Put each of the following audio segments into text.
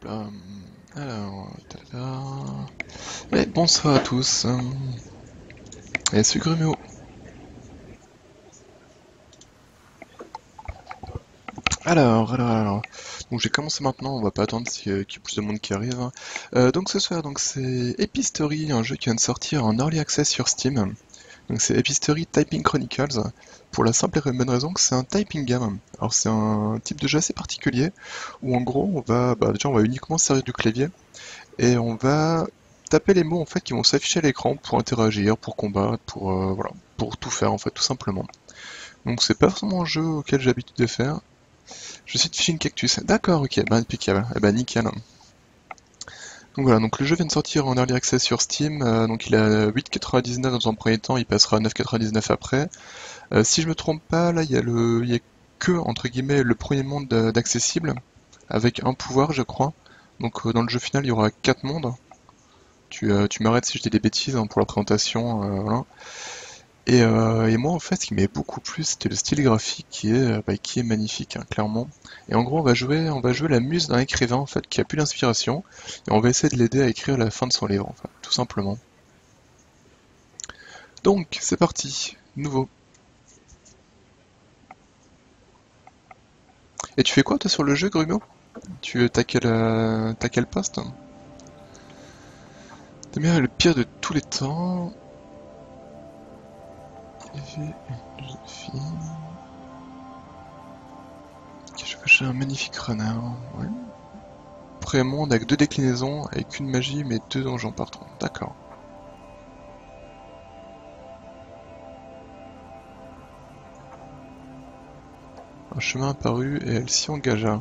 là. Alors, tada. Et bonsoir à tous. Et c'est Gruméo. Alors. Donc j'ai commencé maintenant, on va pas attendre qu'il y ait plus de monde qui arrive. Donc ce soir, donc c'est Epistory, un jeu qui vient de sortir en Early Access sur Steam. Donc c'est Epistory Typing Chronicles, pour la simple et bonne raison que c'est un typing game. Alors c'est un type de jeu assez particulier, où en gros déjà on va uniquement servir du clavier, et on va taper les mots en fait qui vont s'afficher à l'écran pour interagir, pour combattre, voilà, pour tout faire en fait, tout simplement. Donc c'est pas forcément un jeu auquel j'ai l'habitude de faire. Je suis de Fishing Cactus. D'accord, ok, bah impeccable. Eh bah nickel. Donc voilà, donc le jeu vient de sortir en Early Access sur Steam, donc il est à 8,99 dans un premier temps, il passera à 9,99 après. Si je me trompe pas, là il y a que, entre guillemets, le premier monde d'accessible, avec un pouvoir je crois. Donc dans le jeu final il y aura 4 mondes. Tu m'arrêtes si je dis des bêtises hein, pour la présentation, voilà. Et moi, en fait, ce qui m'avait beaucoup plu, c'était le style graphique qui est magnifique, hein, clairement. Et en gros, on va jouer la muse d'un écrivain, en fait, qui a plus d'inspiration, et on va essayer de l'aider à écrire la fin de son livre, en fait, tout simplement. Donc, c'est parti, nouveau. Et tu fais quoi, toi, sur le jeu, Grumeau? T'as quel poste? T'aimes bien le pire de tous les temps. Fille. Ok, je veux chercher un magnifique renard. Ouais. Pré-monde avec 2 déclinaisons, avec une magie, mais 2 donjons par tour. D'accord. Un chemin apparut et elle s'y engagea.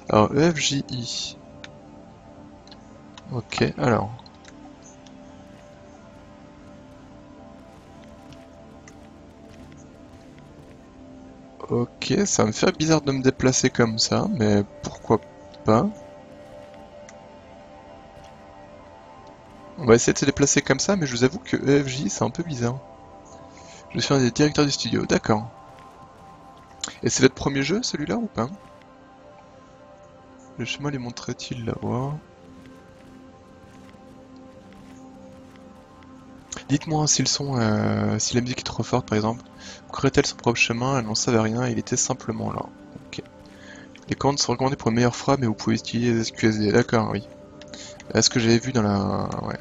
Alors, EFJI. Ok, alors. Ok, ça va me faire bizarre de me déplacer comme ça, mais pourquoi pas. On va essayer de se déplacer comme ça, mais je vous avoue que EFJ, c'est un peu bizarre. Je suis un des directeurs du studio, d'accord. Et c'est votre premier jeu, celui-là, ou pas? Le chemin lui montrait-il la voie? Dites-moi si la musique est trop forte, par exemple. Courait-elle son propre chemin? Elle n'en savait rien, il était simplement là. Ok. Les commandes sont recommandées pour une meilleure frappe, mais vous pouvez utiliser les SQSD. D'accord, oui. Ce que j'avais vu dans la... Ouais.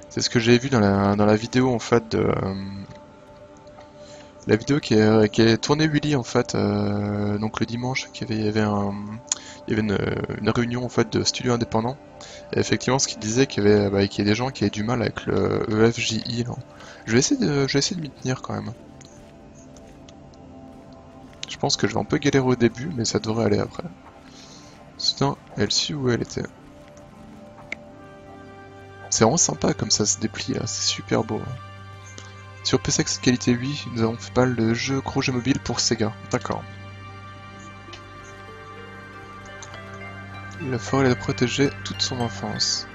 C'est ce que j'avais vu dans la vidéo, en fait, La vidéo qui est tournée Willy, en fait, donc le dimanche, il y avait une réunion, en fait, de studios indépendants. Et effectivement, ce qu'il disait, qu'il y a des gens qui avaient du mal avec le EFJI, là. Je vais essayer de m'y tenir, quand même. Je pense que je vais un peu galérer au début, mais ça devrait aller après. Soudain, elle sut où elle était. C'est vraiment sympa comme ça se déplie là, c'est super beau, hein. Sur PCX qualité 8, nous avons fait pas mal de jeux, gros jeux mobiles pour Sega. D'accord. La forêt l'a protégé toute son enfance.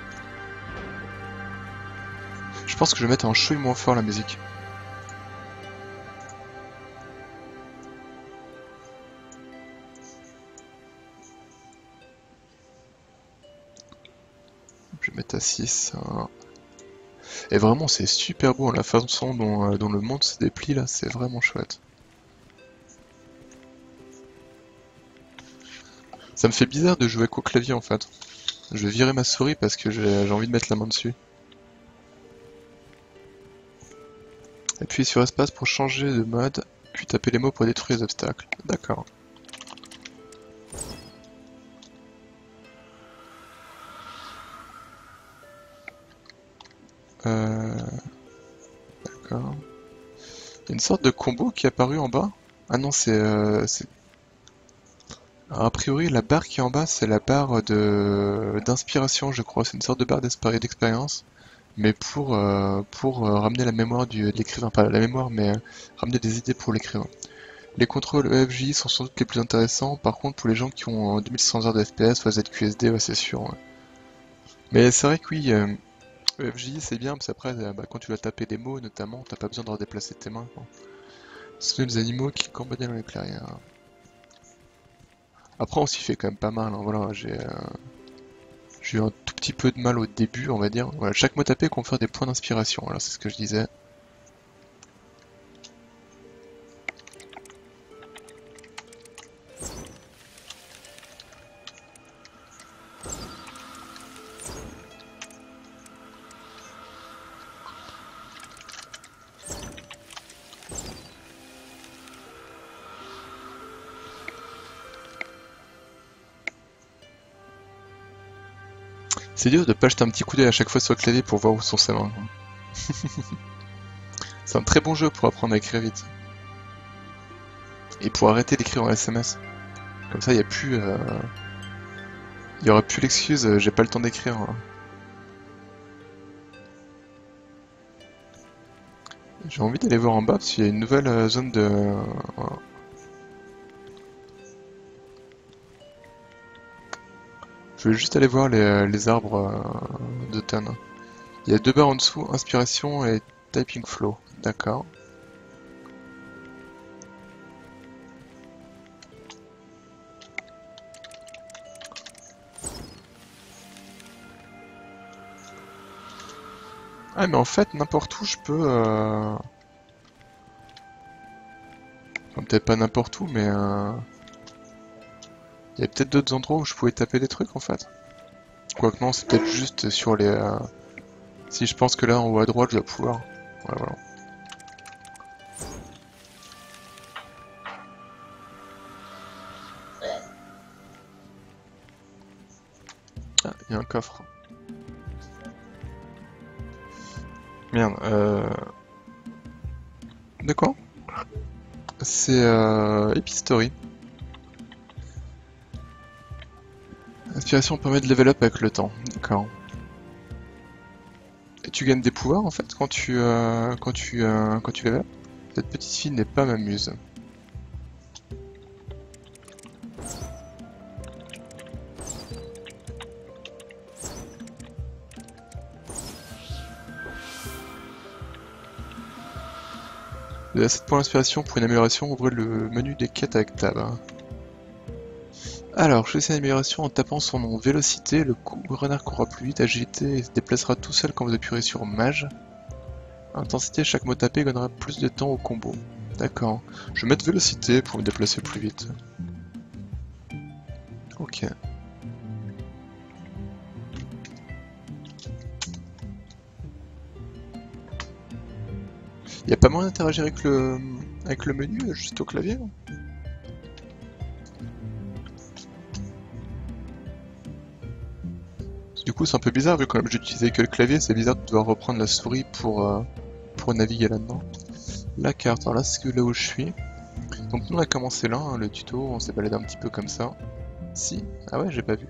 Je pense que je vais mettre un chouille moins fort la musique. Je vais mettre à 6. Hein. Et vraiment, c'est super beau, hein, la façon dont le monde se déplie là, c'est vraiment chouette. Ça me fait bizarre de jouer qu'au clavier en fait. Je vais virer ma souris parce que j'ai envie de mettre la main dessus. Appuyez sur espace pour changer de mode, puis tapez les mots pour détruire les obstacles. D'accord. Euh... D'accord. Il y a une sorte de combo qui est apparu en bas. Ah non, alors, a priori, la barre qui est en bas, c'est la barre d'inspiration, je crois. C'est une sorte de barre d'expérience, mais pour ramener la mémoire de l'écrivain. Pas la mémoire, mais ramener des idées pour l'écrivain. Les contrôles EFJ sont sans doute les plus intéressants. Par contre, pour les gens qui ont 2600 heures de FPS, ou ZQSD, ouais, c'est sûr. Ouais. Mais c'est vrai que oui, EFJ c'est bien, parce qu'après, quand tu vas taper des mots, notamment, t'as pas besoin de redéplacer tes mains, quoi. Ce sont les animaux qui campagnaient dans les clairières. Après, on s'y fait quand même pas mal, hein, voilà, j'ai... J'ai eu un tout petit peu de mal au début, on va dire. Voilà, chaque mot tapé confère des points d'inspiration, voilà, c'est ce que je disais. C'est dur de pas jeter un petit coup d'œil à chaque fois sur le clavier pour voir où sont ses mains. C'est un très bon jeu pour apprendre à écrire vite. Et pour arrêter d'écrire en SMS. Comme ça, il y a plus... il y aura plus l'excuse, j'ai pas le temps d'écrire. J'ai envie d'aller voir en bas parce qu'il y a une nouvelle zone de... voilà. Je vais juste aller voir les arbres d'automne. Il y a deux barres en dessous, inspiration et typing flow. D'accord. Ah mais en fait n'importe où je peux... Enfin peut-être pas n'importe où mais... Il y a peut-être d'autres endroits où je pouvais taper des trucs en fait. Quoique non, c'est peut-être juste sur les... Si je pense que là en haut à droite je dois pouvoir. Ouais, voilà. Ah, il y a un coffre. Merde, De quoi? C'est Epistory. Inspiration permet de level up avec le temps. D'accord. Et tu gagnes des pouvoirs en fait quand tu level up? Cette petite fille n'est pas ma muse. Vous avez 7 points d'inspiration pour une amélioration, ouvrez le menu des quêtes avec tab. Alors, choisissez une amélioration en tapant son nom. Vélocité, le renard courra plus vite, agilité, et se déplacera tout seul quand vous appuierez sur mage. Intensité, chaque mot tapé gagnera plus de temps au combo. D'accord. Je vais mettre vélocité pour me déplacer plus vite. Ok. Y a pas moyen d'interagir avec le menu juste au clavier? Non. Du coup c'est un peu bizarre vu que comme j'utilisais que le clavier, c'est bizarre de devoir reprendre la souris pour naviguer là-dedans. La carte, alors là c'est là où je suis. Donc nous on a commencé là, hein, le tuto, on s'est baladé un petit peu comme ça. Si? Ah ouais, j'ai pas vu.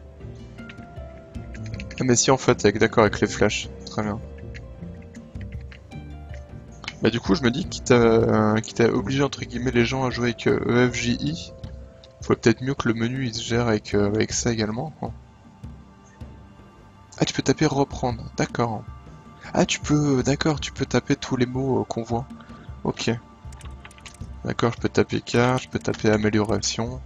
Ah mais si en fait, d'accord avec les flashs, très bien. Bah du coup je me dis quitte à obliger entre guillemets les gens à jouer avec EFJI, faudrait peut-être mieux que le menu il se gère avec ça également. Hein. Ah tu peux taper reprendre, d'accord. Ah d'accord, tu peux taper tous les mots qu'on voit. Ok. D'accord, je peux taper carte, je peux taper amélioration.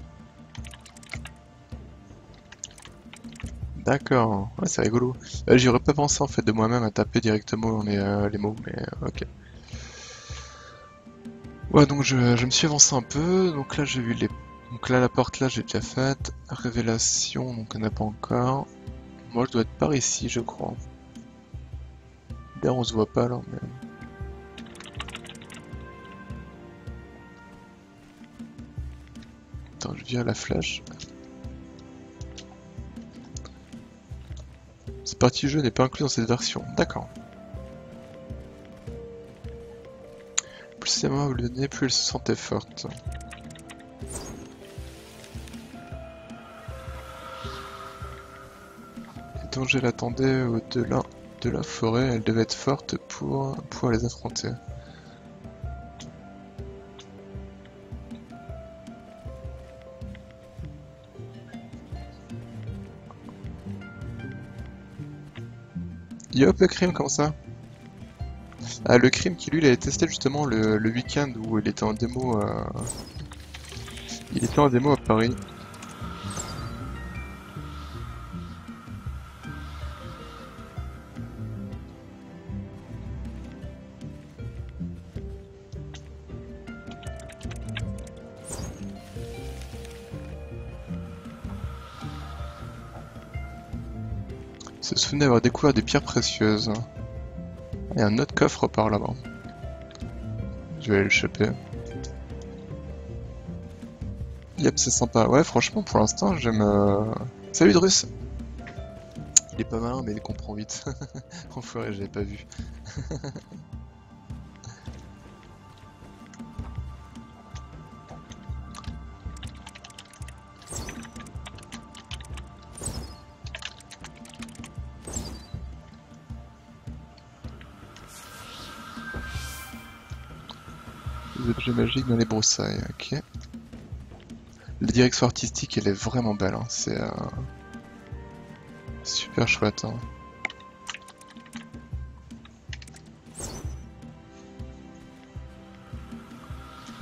D'accord, ouais, c'est rigolo. J'y aurais pas pensé en fait de moi-même à taper directement les mots, mais ok. Ouais, donc je me suis avancé un peu, donc là j'ai vu les... Donc là la porte là j'ai déjà faite. Révélation, donc on n'a pas encore. Moi je dois être par ici je crois. D'ailleurs on se voit pas là, mais... Attends, je vire la flèche. Cette partie du jeu n'est pas incluse dans cette version, d'accord. Plus ses mains vous lui donnez, plus elle se sentait forte. Les dangers l'attendaient au-delà de la forêt, elle devait être forte pour pouvoir les affronter. Yop, le crime, comme ça? Ah, le crime qui lui, il avait testé justement le week-end où il était en démo Il était en démo à Paris. Se souvenez avoir découvert des pierres précieuses. Il y a un autre coffre par là-bas. Je vais aller le choper. Yep, c'est sympa. Ouais, franchement, pour l'instant, j'aime... Salut Drus! Il est pas malin, mais il comprend vite. Enfoiré, j'avais pas vu. Les objets magiques dans les broussailles, ok. La direction artistique, elle est vraiment belle, hein. C'est super chouette. Hein.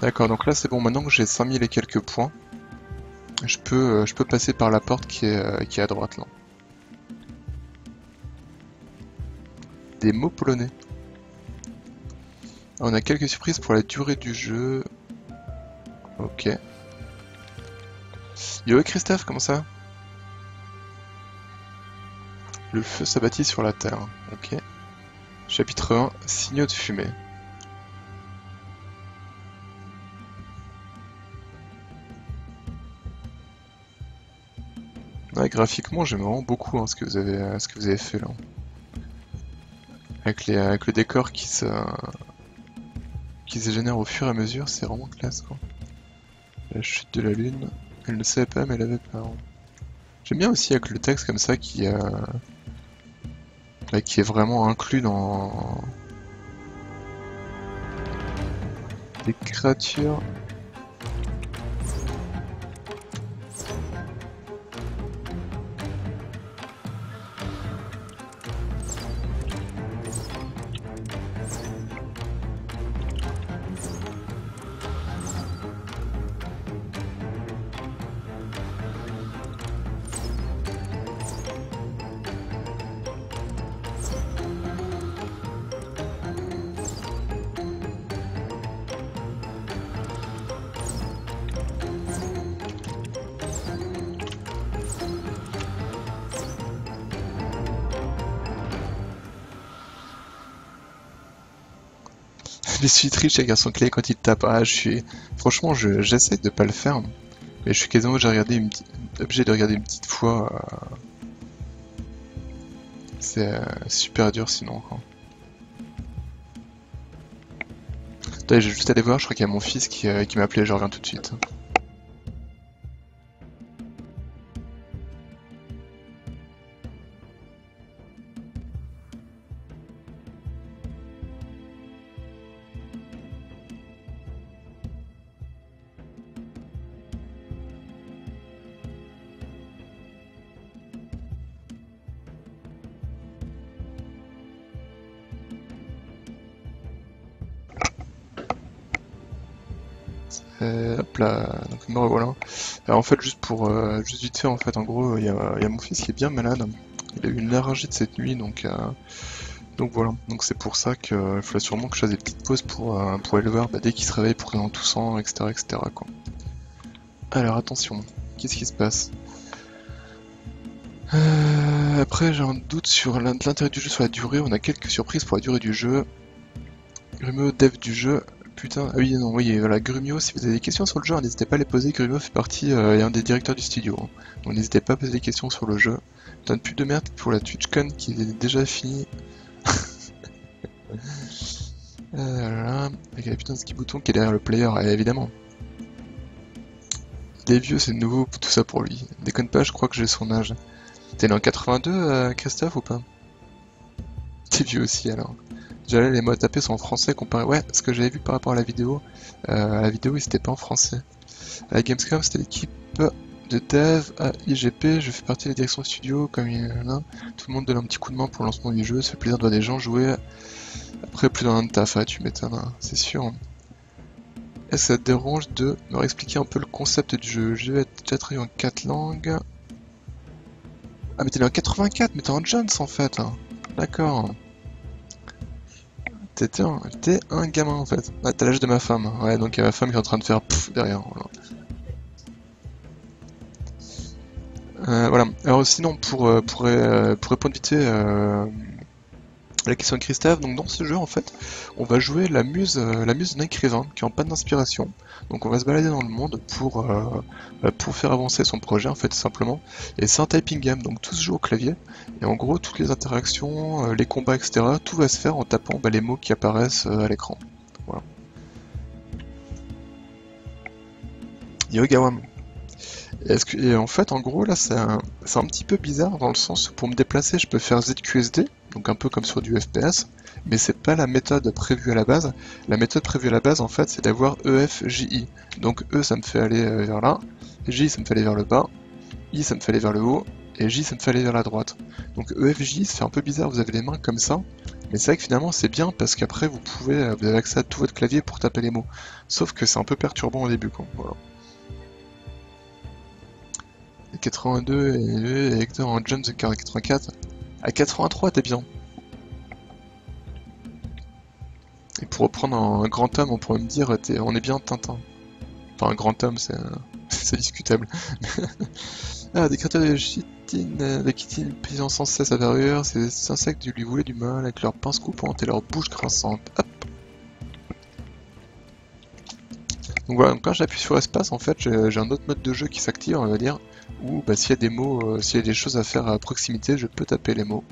D'accord, donc là c'est bon, maintenant que j'ai 5000 et quelques points, je peux passer par la porte qui est à droite là. Des mots polonais. On a quelques surprises pour la durée du jeu. Ok. Yo Christophe, comment ça? Le feu s'abattit sur la terre. Ok. Chapitre 1, signaux de fumée. Ouais, graphiquement, j'aime vraiment beaucoup hein, ce que vous avez fait là. Avec le décor qui se génère au fur et à mesure, c'est vraiment classe quoi. La chute de la lune, elle ne savait pas mais elle avait peur. J'aime bien aussi avec le texte comme ça qui est vraiment inclus dans des créatures. Les suites riches avec son clé quand il tape. Ah, franchement, j'essaie de pas le faire, mais je suis quasiment obligé de regarder une petite fois. C'est super dur sinon. Quoi. Attends, j'ai juste allé voir, je crois qu'il y a mon fils qui m'a appelé, je reviens tout de suite. Hop là, donc me revoilà. Alors en fait, juste vite fait, en fait, en gros, il y a mon fils qui est bien malade. Il a eu une laryngite cette nuit, donc voilà. Donc c'est pour ça qu'il faudrait sûrement que je fasse des petites pauses pour aller le voir dès qu'il se réveille pour qu'il en toussant, etc., etc. Quoi. Alors attention, qu'est-ce qui se passe? Après, j'ai un doute sur l'intérêt du jeu sur la durée. On a quelques surprises pour la durée du jeu. Grumio, dev du jeu. Putain, ah oui, non, oui, voilà, Grumio, si vous avez des questions sur le jeu, n'hésitez pas à les poser. Grumio fait partie, est un des directeurs du studio. Hein. Donc n'hésitez pas à poser des questions sur le jeu. Donne plus de merde pour la TwitchCon qui est déjà finie. Voilà, avec la putain de ski bouton qui est derrière le player, évidemment. Il est vieux, c'est nouveau, tout ça pour lui. Déconne pas, je crois que j'ai son âge. T'es né en 82, Christophe, ou pas? T'es vieux aussi alors. Déjà là, les mots à taper sont en français comparé. Ouais, ce que j'avais vu par rapport à la vidéo, ils étaient pas en français. À la Gamescom, c'était l'équipe de dev à IGP. Je fais partie de la direction studio. Comme il y en a, tout le monde donne un petit coup de main pour le lancement du jeu. Ça fait plaisir de voir des gens jouer après plus d'un an de taf. Ah, tu m'étonnes, hein, c'est sûr. Est-ce que ça te dérange de me réexpliquer un peu le concept du jeu? Je vais déjà traduit en 4 langues. Ah, mais t'es né en 84, mais t'es en Jones en fait. Hein. D'accord. T'es un gamin en fait. Ah, t'as l'âge de ma femme. Ouais, donc il y a ma femme qui est en train de faire pfff derrière. Voilà. Voilà. Alors sinon, pour répondre vite fait la question de Christophe, donc dans ce jeu en fait, on va jouer la muse d'un écrivain qui est en panne d'inspiration. Donc on va se balader dans le monde pour faire avancer son projet en fait tout simplement. Et c'est un typing game, donc tout se joue au clavier. Et en gros toutes les interactions, les combats, etc. Tout va se faire en tapant les mots qui apparaissent à l'écran. Voilà. Yogawam. Et en fait, en gros, là, c'est un petit peu bizarre dans le sens où pour me déplacer, je peux faire ZQSD, donc un peu comme sur du FPS, mais c'est pas la méthode prévue à la base. La méthode prévue à la base, en fait, c'est d'avoir EFJI. Donc E, ça me fait aller vers là, J, ça me fait aller vers le bas, I, ça me fait aller vers le haut, et J, ça me fait aller vers la droite. Donc EFJI, ça fait un peu bizarre, vous avez les mains comme ça, mais c'est vrai que finalement, c'est bien parce qu'après, vous avez accès à tout votre clavier pour taper les mots. Sauf que c'est un peu perturbant au début, quoi. Voilà. 82 et Hector en John the 84. À 83, t'es bien. Et pour reprendre un grand homme, on pourrait me dire, on est bien Tintin. Enfin, un grand homme, c'est discutable. Ah, des créatures de chitine payant sans cesse intérieure, ces insectes lui voulaient du mal avec leurs pinces coupantes et leurs bouches grinçantes. Hop. Donc voilà, donc quand j'appuie sur espace, en fait, j'ai un autre mode de jeu qui s'active, on va dire, où bah, s'il y a des mots, s'il y a des choses à faire à proximité, je peux taper les mots.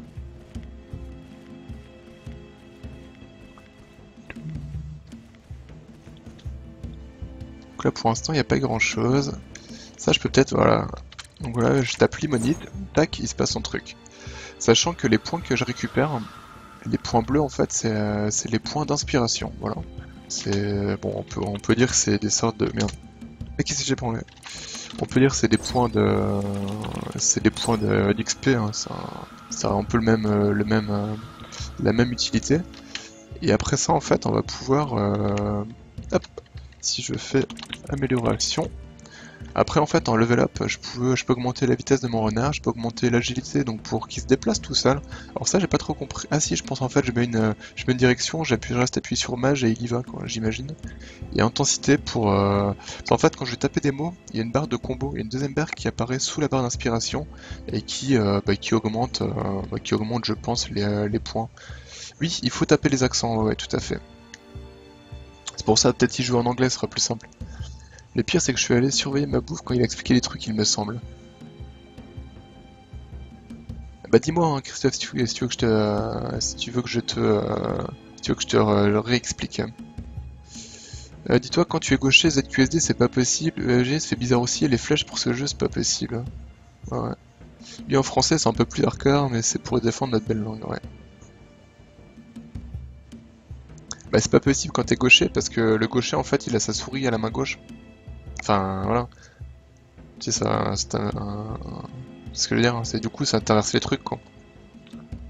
Donc là, pour l'instant, il n'y a pas grand chose. Ça, je peux peut-être, voilà. Donc voilà, je tape limonite, tac, il se passe un truc. Sachant que les points que je récupère, les points bleus, en fait, c'est les points d'inspiration, voilà. C'est bon, on peut dire que c'est des sortes de merde. Mais qu'est-ce que j'ai pas enlevé? On peut dire que c'est des points d'XP. Hein, ça a un peu la même utilité. Et après ça, en fait, on va pouvoir, hop, si je fais amélioration. Après, en fait, en level up, je peux augmenter la vitesse de mon renard, je peux augmenter l'agilité, donc pour qu'il se déplace tout seul. Alors ça, j'ai pas trop compris. Ah si, je pense en fait, je mets une direction, je reste appuyé sur mage et il y va, quoi, j'imagine. Et intensité pour... En fait, quand je vais taper des mots, il y a une barre de combo, il y a une deuxième barre qui apparaît sous la barre d'inspiration et qui augmente, je pense, les points. Oui, il faut taper les accents, ouais, tout à fait. C'est pour ça, peut-être si je joue en anglais, ce sera plus simple. Le pire, c'est que je suis allé surveiller ma bouffe quand il a expliqué les trucs, il me semble. Bah dis-moi, hein, Christophe, si tu veux que je te, si tu veux que je te, si tu veux que je te réexplique. Dis-toi, quand tu es gaucher, ZQSD c'est pas possible, EAG ça fait bizarre aussi, et les flèches pour ce jeu c'est pas possible. Ouais, ouais. Lui en français c'est un peu plus hardcore, mais c'est pour défendre notre belle langue, ouais. Bah c'est pas possible quand t'es gaucher, parce que le gaucher en fait il a sa souris à la main gauche. Enfin voilà, c'est ça, c'est ce que je veux dire, hein, c'est du coup ça t'inverse les trucs quoi.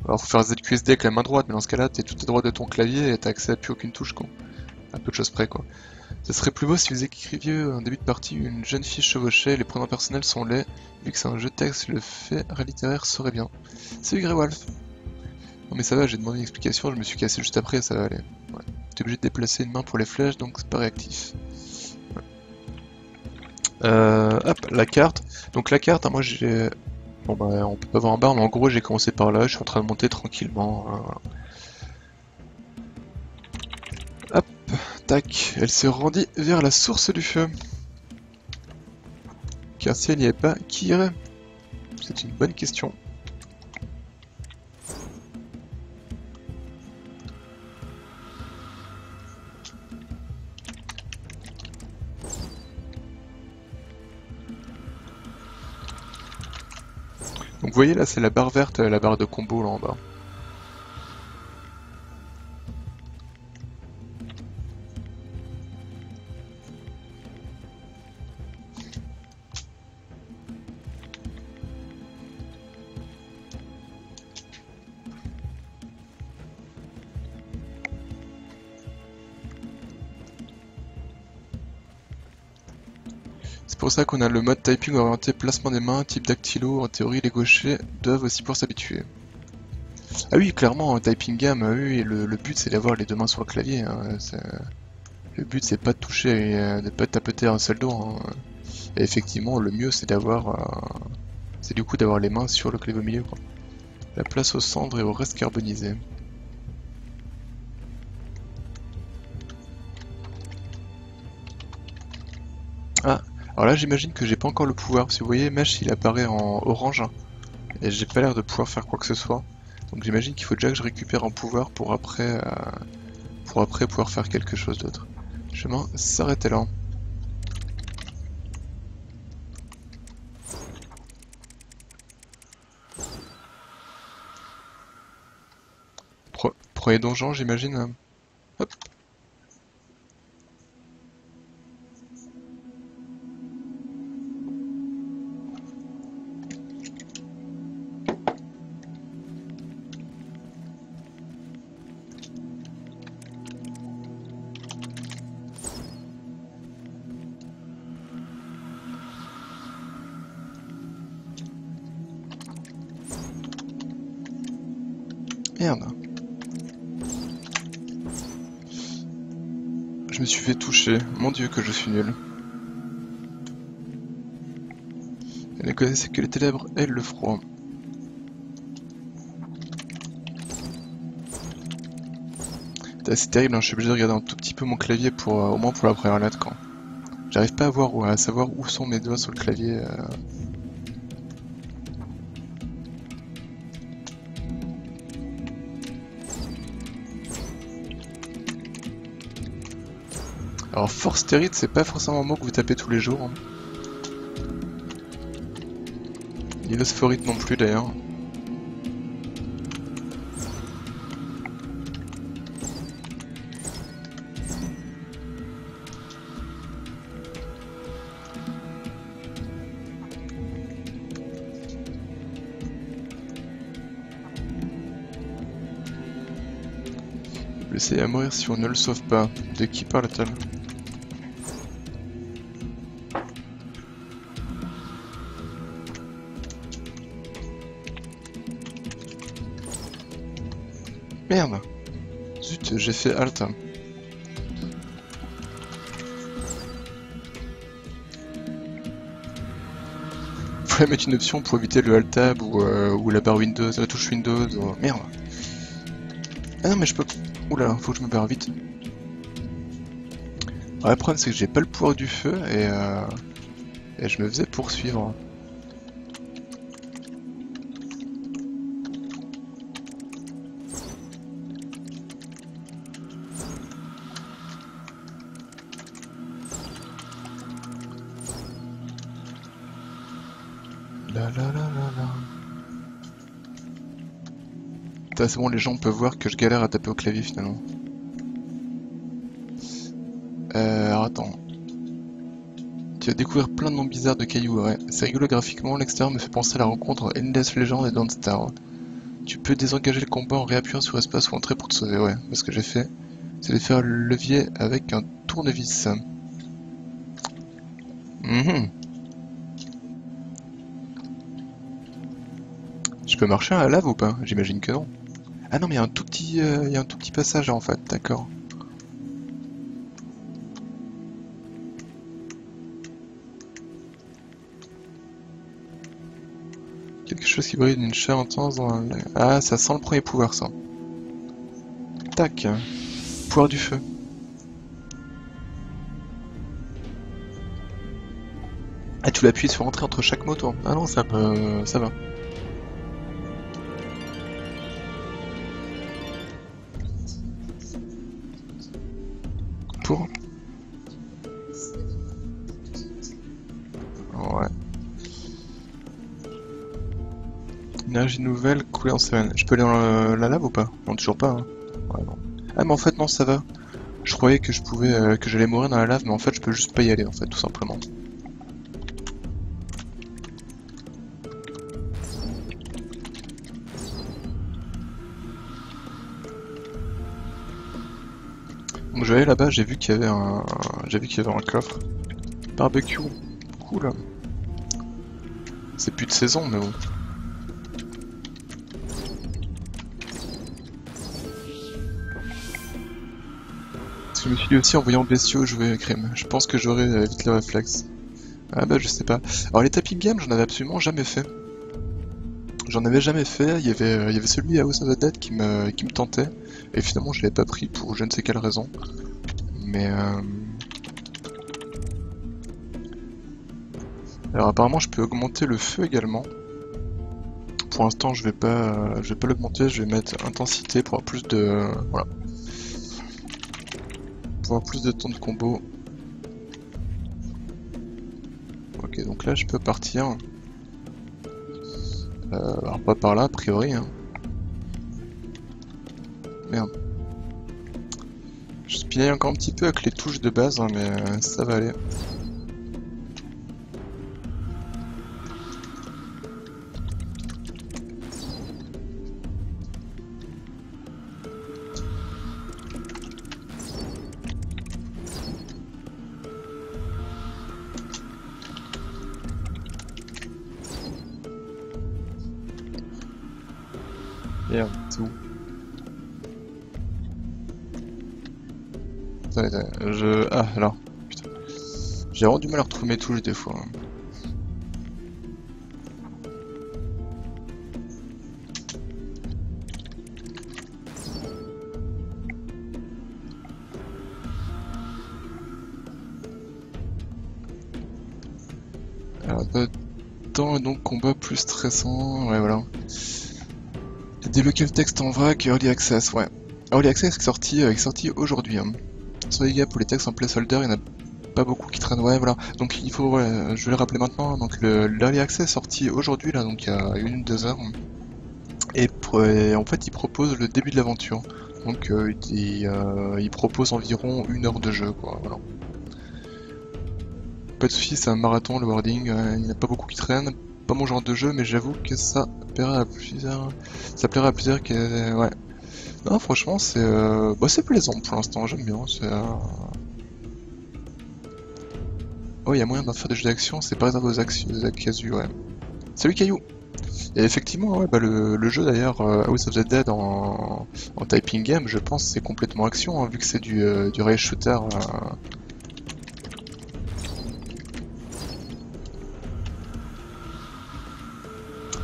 Alors faut faire ZQSD avec la main droite, mais dans ce cas-là t'es tout à droite de ton clavier et t'as accès à plus aucune touche quoi. À peu de choses près quoi. Ce serait plus beau si vous écriviez en début de partie une jeune fille chevauchée, les pronoms personnels sont laids, vu que c'est un jeu de texte, le fait littéraire serait bien. Salut Greywolf. Non mais ça va, j'ai demandé une explication, je me suis cassé juste après, ça va aller. Ouais. T'es obligé de déplacer une main pour les flèches, donc c'est pas réactif. Ouais. Hop, la carte. Donc la carte, hein, moi j'ai... Bon bah on peut pas voir en bas, mais en gros j'ai commencé par là, je suis en train de monter tranquillement. Voilà. Hop, tac, elle se rendit vers la source du feu. Car si elle n'y est pas, qui irait? C'est une bonne question. Donc vous voyez là, c'est la barre verte, la barre de combo là en bas. C'est pour ça qu'on a le mode typing orienté placement des mains, type dactylo. En théorie, les gauchers doivent aussi pouvoir s'habituer. Ah oui, clairement, en typing game, oui, le but c'est d'avoir les deux mains sur le clavier. Hein, le but c'est pas de toucher, de pas tapoter un seul doigt. Hein. Et effectivement, le mieux c'est d'avoir c'est du coup d'avoir les mains sur le clavier au milieu, quoi. La place aux cendres et aux restes carbonisés. Ah, alors là j'imagine que j'ai pas encore le pouvoir. Si vous voyez, Mesh il apparaît en orange et j'ai pas l'air de pouvoir faire quoi que ce soit. Donc j'imagine qu'il faut déjà que je récupère un pouvoir pour après pouvoir faire quelque chose d'autre. Chemin s'arrêter là. Premier donjon j'imagine. Hop. Merde. Je me suis fait toucher. Mon Dieu que je suis nul. Elle ne connaissait que les ténèbres et le froid. C'est terrible, hein, je suis obligé de regarder un tout petit peu mon clavier pour au moins pour la première lettre quand. J'arrive pas à savoir où sont mes doigts sur le clavier. Alors force terrible, c'est pas forcément un mot que vous tapez tous les jours. Hein. Ni phosphorite non plus d'ailleurs. Blessé à mourir si on ne le sauve pas. De qui parle-t-elle? Merde! Zut, j'ai fait Alt. Faudrait mettre une option pour éviter le Alt Tab ou la barre Windows, la touche Windows. Merde! Ah non, mais je peux. Oula, faut que je me barre vite. Alors, le problème, c'est que j'ai pas le pouvoir du feu et je me faisais poursuivre. La la la la la. C'est bon, les gens peuvent voir que je galère à taper au clavier finalement. Alors attends. Tu vas découvrir plein de noms bizarres de cailloux, ouais. C'est rigolo graphiquement, l'extérieur me fait penser à la rencontre entre Endless Legend et Dawnstar. Tu peux désengager le combat en réappuyant sur espace ou entrer pour te sauver, ouais. Ce que j'ai fait, c'est de faire le levier avec un tournevis. Je peux marcher à la lave ou pas? J'imagine que non. Ah non, mais il y a un tout petit passage en fait, d'accord. Quelque chose qui brille d'une chair intense dans un... Ah, ça sent le premier pouvoir, ça. Tac. Pouvoir du feu. Ah, tu l'appuies sur entrée entre chaque mot, toi? Ah non, ça va. Pour? Ouais. Énergie nouvelle, couler en semaine. Je peux aller dans la lave ou pas? Non, toujours pas. Hein. Ouais, non. Ah, mais en fait, non, ça va. Je croyais que je pouvais, que j'allais mourir dans la lave, mais en fait, je peux juste pas y aller, en fait, tout simplement. Donc, je vais aller là-bas, j'ai vu qu'il y avait un coffre. Barbecue. Cool. C'est plus de saison, mais bon. Parce que je me suis dit aussi en voyant bestiaux jouer crime. Je pense que j'aurai vite le réflexe. Ah bah je sais pas. Alors les tapping games j'en avais absolument jamais fait. J'en avais jamais fait, il y avait celui à House of the Dead qui me tentait, et finalement je l'avais pas pris pour je ne sais quelle raison. Mais alors apparemment je peux augmenter le feu également. Pour l'instant je vais pas l'augmenter, je vais mettre intensité pour avoir plus de voilà. Pour avoir plus de temps de combo. Ok, donc là je peux partir. Alors pas par là a priori hein. Merde. Je spinaille encore un petit peu avec les touches de base hein, mais ça va aller. Merde, c'est où? Attendez, ah, alors. Putain. J'ai vraiment du mal à retrouver mes touches des fois. Alors, temps et donc combat plus stressant, ouais voilà. Débloquer le texte en vrac, Early Access, ouais. Early Access est sorti aujourd'hui. Hein. Soyez gars pour les textes en placeholder, il n'y en a pas beaucoup qui traînent, ouais voilà. Donc il faut, ouais, je vais le rappeler maintenant, donc l'Early Access est sorti aujourd'hui là, donc il y a 1-2 heures. Et en fait il propose le début de l'aventure. Donc il propose environ 1 heure de jeu quoi, voilà. Pas de soucis, c'est un marathon le wording, il n'y en a pas beaucoup qui traînent. Pas mon genre de jeu, mais j'avoue que ça plairait à plusieurs. Ça plairait à plusieurs que. Ouais. Non, franchement, c'est plaisant pour l'instant, j'aime bien. Oh, il y a moyen d'en faire des jeux d'action, c'est pas réservé aux casus, ouais. Salut Caillou! Et effectivement, ouais, bah, le jeu d'ailleurs, House of the Dead en typing game, je pense c'est complètement action, hein, vu que c'est du rail shooter.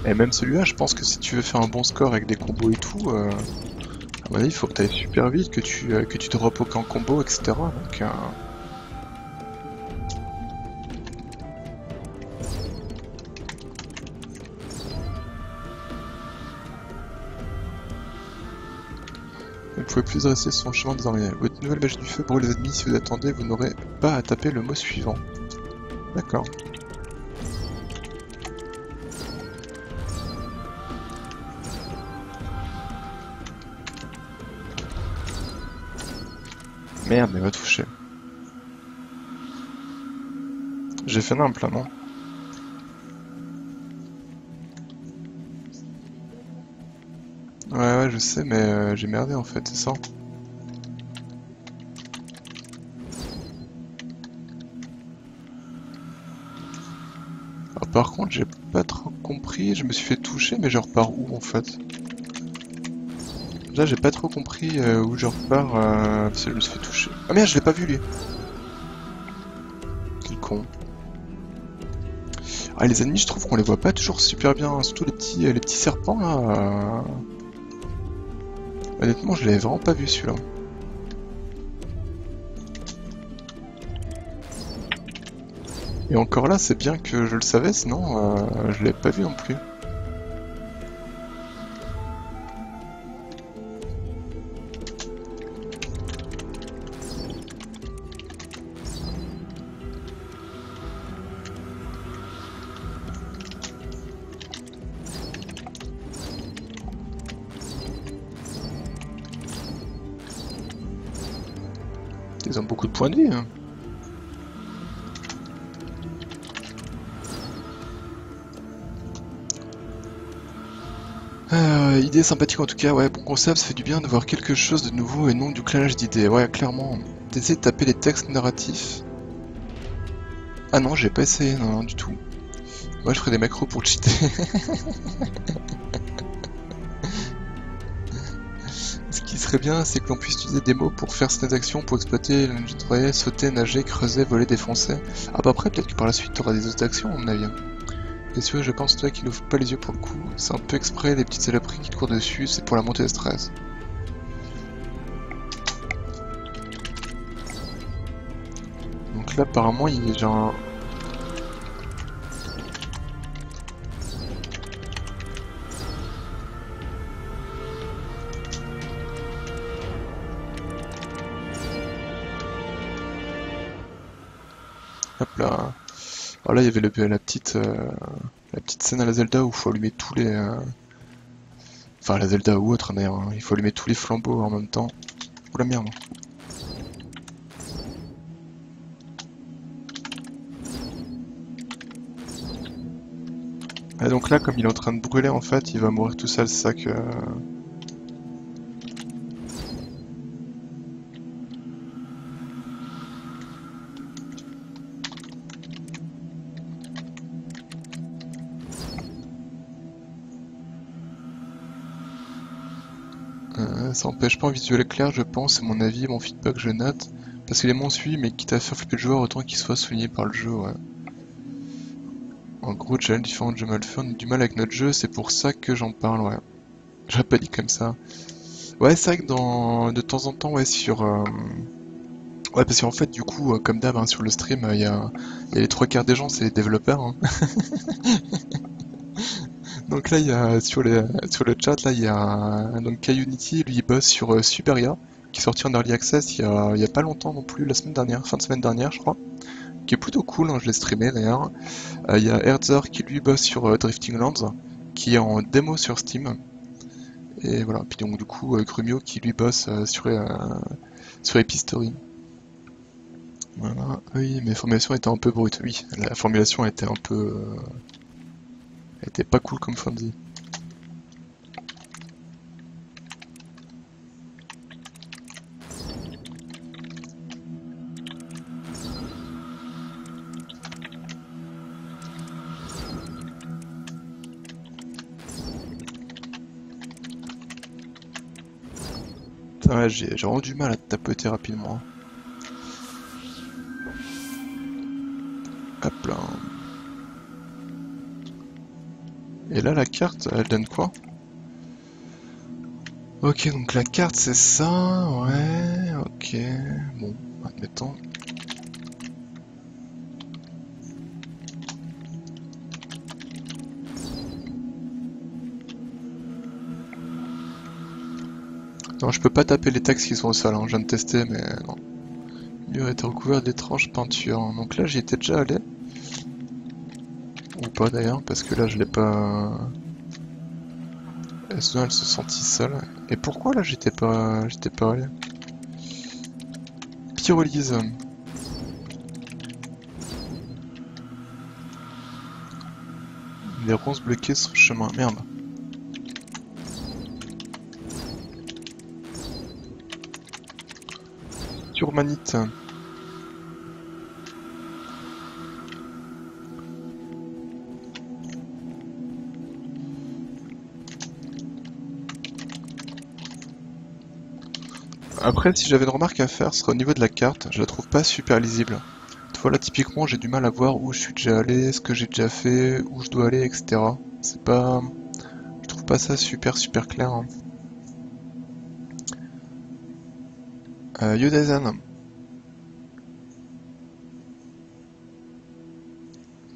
Et même celui-là, je pense que si tu veux faire un bon score avec des combos et tout, à mon avis, il faut que tu ailles super vite, que tu te droppes aucun combo, etc. Donc, vous ne pouvez plus rester sur le chemin désormais. Votre nouvelle magie du feu brûle les ennemis. Si vous attendez, vous n'aurez pas à taper le mot suivant. D'accord. Merde, mais va toucher. J'ai fait nimple là, non? Ouais, je sais, mais j'ai merdé en fait, c'est ça. Alors, par contre, j'ai pas trop compris, je me suis fait toucher, mais je repars où en fait? Là, j'ai pas trop compris où je repars, parce que je me suis fait toucher. Ah merde, je l'ai pas vu lui! Quel con. Ah, les ennemis, je trouve qu'on les voit pas toujours super bien, surtout les petits serpents là. Honnêtement, je l'avais vraiment pas vu celui-là. Et encore là, c'est bien que je le savais, sinon je l'avais pas vu non plus. Ils ont beaucoup de points de vie. Hein. Idée sympathique en tout cas, ouais, bon concept, ça fait du bien de voir quelque chose de nouveau et non du clanage d'idées. Ouais, clairement. D'essayer de taper les textes narratifs. Ah non, j'ai pas essayé, non, du tout. Moi, je ferais des macros pour cheater. Ce qui serait bien, c'est que l'on puisse utiliser des mots pour faire certaines actions, pour exploiter, sauter, nager, creuser, voler, défoncer. Ah bah après, peut-être que par la suite, tu auras des autres actions, à mon avis. Et celui je pense toi qu'il ouvre pas les yeux pour le coup. C'est un peu exprès, les petites saloperies qui te courent dessus, c'est pour la montée de stress. Donc là apparemment il y a genre un... Hop là. Alors là il y avait la petite scène à la Zelda où il faut allumer tous les... Enfin la Zelda ou autre d'ailleurs, hein. Il faut allumer tous les flambeaux en même temps. Oh la merde. Et donc là comme il est en train de brûler en fait, il va mourir tout seul, c'est ça que... Ça empêche pas un visuel clair, je pense, c'est mon avis, mon feedback, je note. Parce que les monts suivent, mais quitte à faire flipper le joueur, autant qu'il soit souligné par le jeu, ouais. En gros, challenge différents de jeux mal faits, on a du mal avec notre jeu, c'est pour ça que j'en parle, ouais. J'aurais pas dit comme ça. Ouais, c'est vrai que de temps en temps, ouais, sur... Ouais, parce qu'en fait, du coup, comme d'hab, hein, sur le stream, il y a les trois quarts des gens, c'est les développeurs, hein. Donc là, il y a sur le chat, là, il y a donc Kayunity, lui il bosse sur Superia, qui est sorti en early access il y a pas longtemps non plus, la semaine dernière, fin de semaine dernière, je crois, qui est plutôt cool, hein, je l'ai streamé d'ailleurs. Il y a Herzor qui lui bosse sur Drifting Lands, qui est en démo sur Steam. Et voilà, puis donc du coup Grumio qui lui bosse sur Epistory. Voilà, oui, mes formulations étaient un peu brutes, oui, la formulation était un peu... elle était pas cool comme Fonzie. Ouais, j'ai vraiment du mal à tapoter rapidement. Hop là. Et là, la carte, elle donne quoi? Ok, donc la carte, c'est ça, ouais, ok. Bon, admettons. Non, je peux pas taper les textes qui sont au sol, hein. Je viens de tester, mais non. Le mur était recouvert d'étranges peintures. Donc là, j'y étais déjà allé. Ou pas d'ailleurs, parce que là, je l'ai pas... Elle se sentit seule. Et pourquoi là, j'étais pas allé? Pyrolyse. Les ronces bloquées sur le chemin. Merde. Turmanite. Après, si j'avais une remarque à faire, ce serait au niveau de la carte. Je la trouve pas super lisible. Tu vois, là, typiquement, j'ai du mal à voir où je suis déjà allé, ce que j'ai déjà fait, où je dois aller, etc. C'est pas... Je trouve pas ça super clair, hein. Yodazen.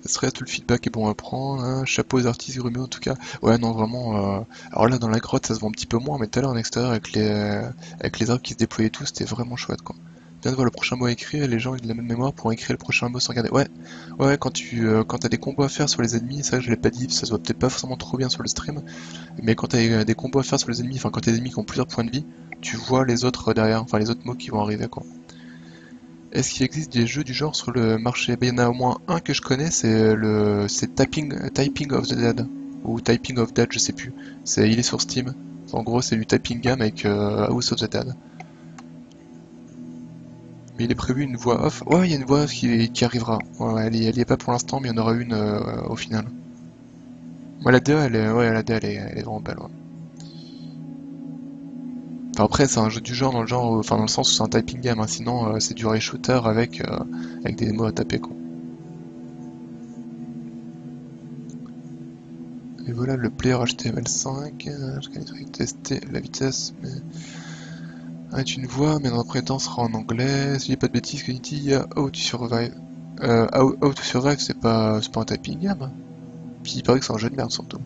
Ce serait tout le feedback est bon à prendre, hein. Chapeau aux artistes Grumio en tout cas. Ouais non vraiment. Alors là dans la grotte ça se voit un petit peu moins, mais tout à l'heure en extérieur avec les arbres qui se déployaient tout, c'était vraiment chouette quoi. Viens de voir le prochain mot à écrire et les gens ils ont la même mémoire pour écrire le prochain mot sans regarder. Ouais, ouais quand t'as des combos à faire sur les ennemis, ça je l'ai pas dit, ça se voit peut-être pas forcément trop bien sur le stream, mais quand t'as des combos à faire sur les ennemis, enfin quand t'as des ennemis qui ont plusieurs points de vie, tu vois les autres derrière, enfin les autres mots qui vont arriver quoi. Est-ce qu'il existe des jeux du genre sur le marché? Ben, il y en a au moins un que je connais, c'est Typing of the Dead ou Typing of Dead, je sais plus. Il est sur Steam. En gros, c'est du typing game avec House of the Dead. Mais il est prévu une voix off. Ouais, il y a une voix off qui arrivera. Ouais, elle y est pas pour l'instant, mais il y en aura une au final. Moi, la DA, elle est vraiment belle. Ouais. Enfin, après, c'est un jeu du genre enfin dans le sens où c'est un typing game. Hein, sinon, c'est du rail shooter avec des mots à taper quoi. Et voilà le player HTML5. Je vais tester la vitesse, mais... Ah, tu une voix, mais dans un premier temps sera en anglais. Si je dis pas de bêtises, qu'il dit, il y a How to Survive. How to Survive, c'est pas un typing game. Puis il paraît que c'est un jeu de merde surtout.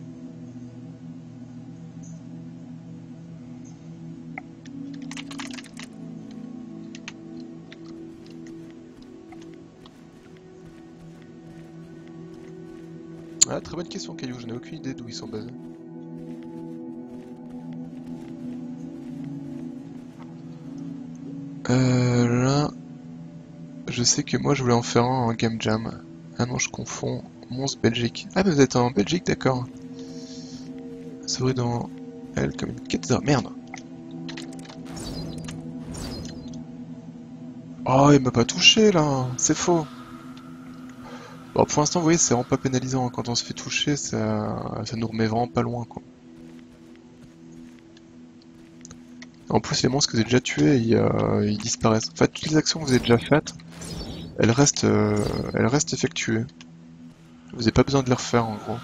Ah, très bonne question, Caillou, je n'ai aucune idée d'où ils sont basés. Là, je sais que moi je voulais en faire un en Game Jam. Ah non, je confonds. Mons Belgique. Ah, mais vous êtes en Belgique, d'accord. Souris dans elle comme une quête d'or. Merde. Oh, il m'a pas touché là. C'est faux. Bon, pour l'instant, vous voyez, c'est vraiment pas pénalisant. Quand on se fait toucher, ça nous remet vraiment pas loin, quoi. En plus, les monstres que vous avez déjà tués, ils disparaissent. En fait, toutes les actions que vous avez déjà faites, elles restent effectuées. Vous n'avez pas besoin de les refaire, en gros.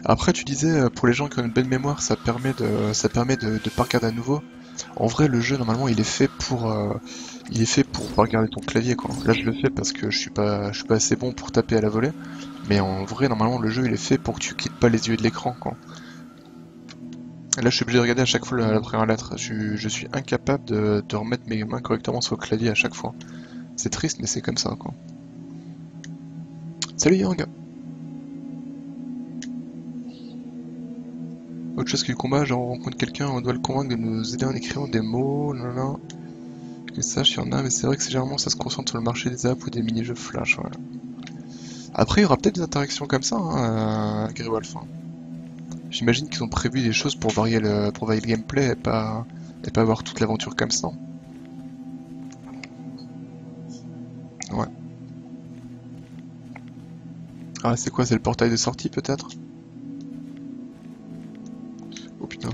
Après, tu disais, pour les gens qui ont une belle mémoire, ça permet de pas regarder à nouveau. En vrai, le jeu, normalement, il est fait pour pas regarder ton clavier, quoi. Là, je le fais parce que je suis pas assez bon pour taper à la volée. Mais en vrai, normalement, le jeu, il est fait pour que tu quittes pas les yeux de l'écran, quoi. Là, je suis obligé de regarder à chaque fois la première lettre. Je suis incapable de remettre mes mains correctement sur le clavier à chaque fois. C'est triste, mais c'est comme ça, quoi. Salut Yang! Autre chose que le combat, genre on rencontre quelqu'un, on doit le convaincre de nous aider en écrivant des mots, nanana. Que sache, il y en a, mais c'est vrai que généralement ça se concentre sur le marché des apps ou des mini-jeux flash, ouais. Après, il y aura peut-être des interactions comme ça, hein, à Grewolf, hein. J'imagine qu'ils ont prévu des choses pour varier le gameplay et pas avoir toute l'aventure comme ça. Ouais. Ah, c'est quoi? C'est le portail de sortie peut-être? Oh putain.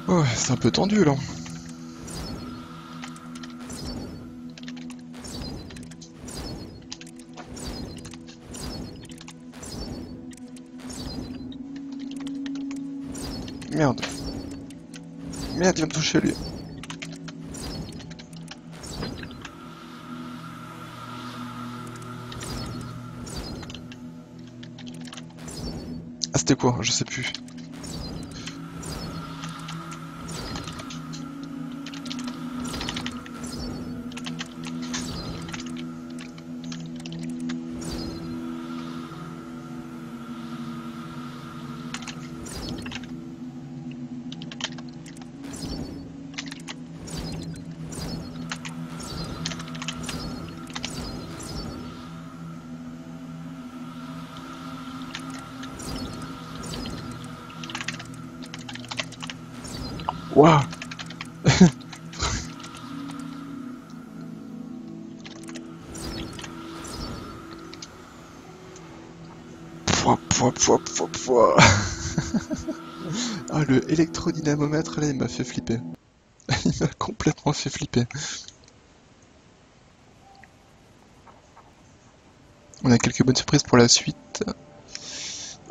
Ouais, c'est un peu tendu là. Merde. Merde, il va me toucher lui. Ah, c'était quoi? Je sais plus. Waouh! Pouah, pouah, pouah, pouah, pouah. Ah, le électrodynamomètre là, il m'a fait flipper. Il m'a complètement fait flipper. On a quelques bonnes surprises pour la suite.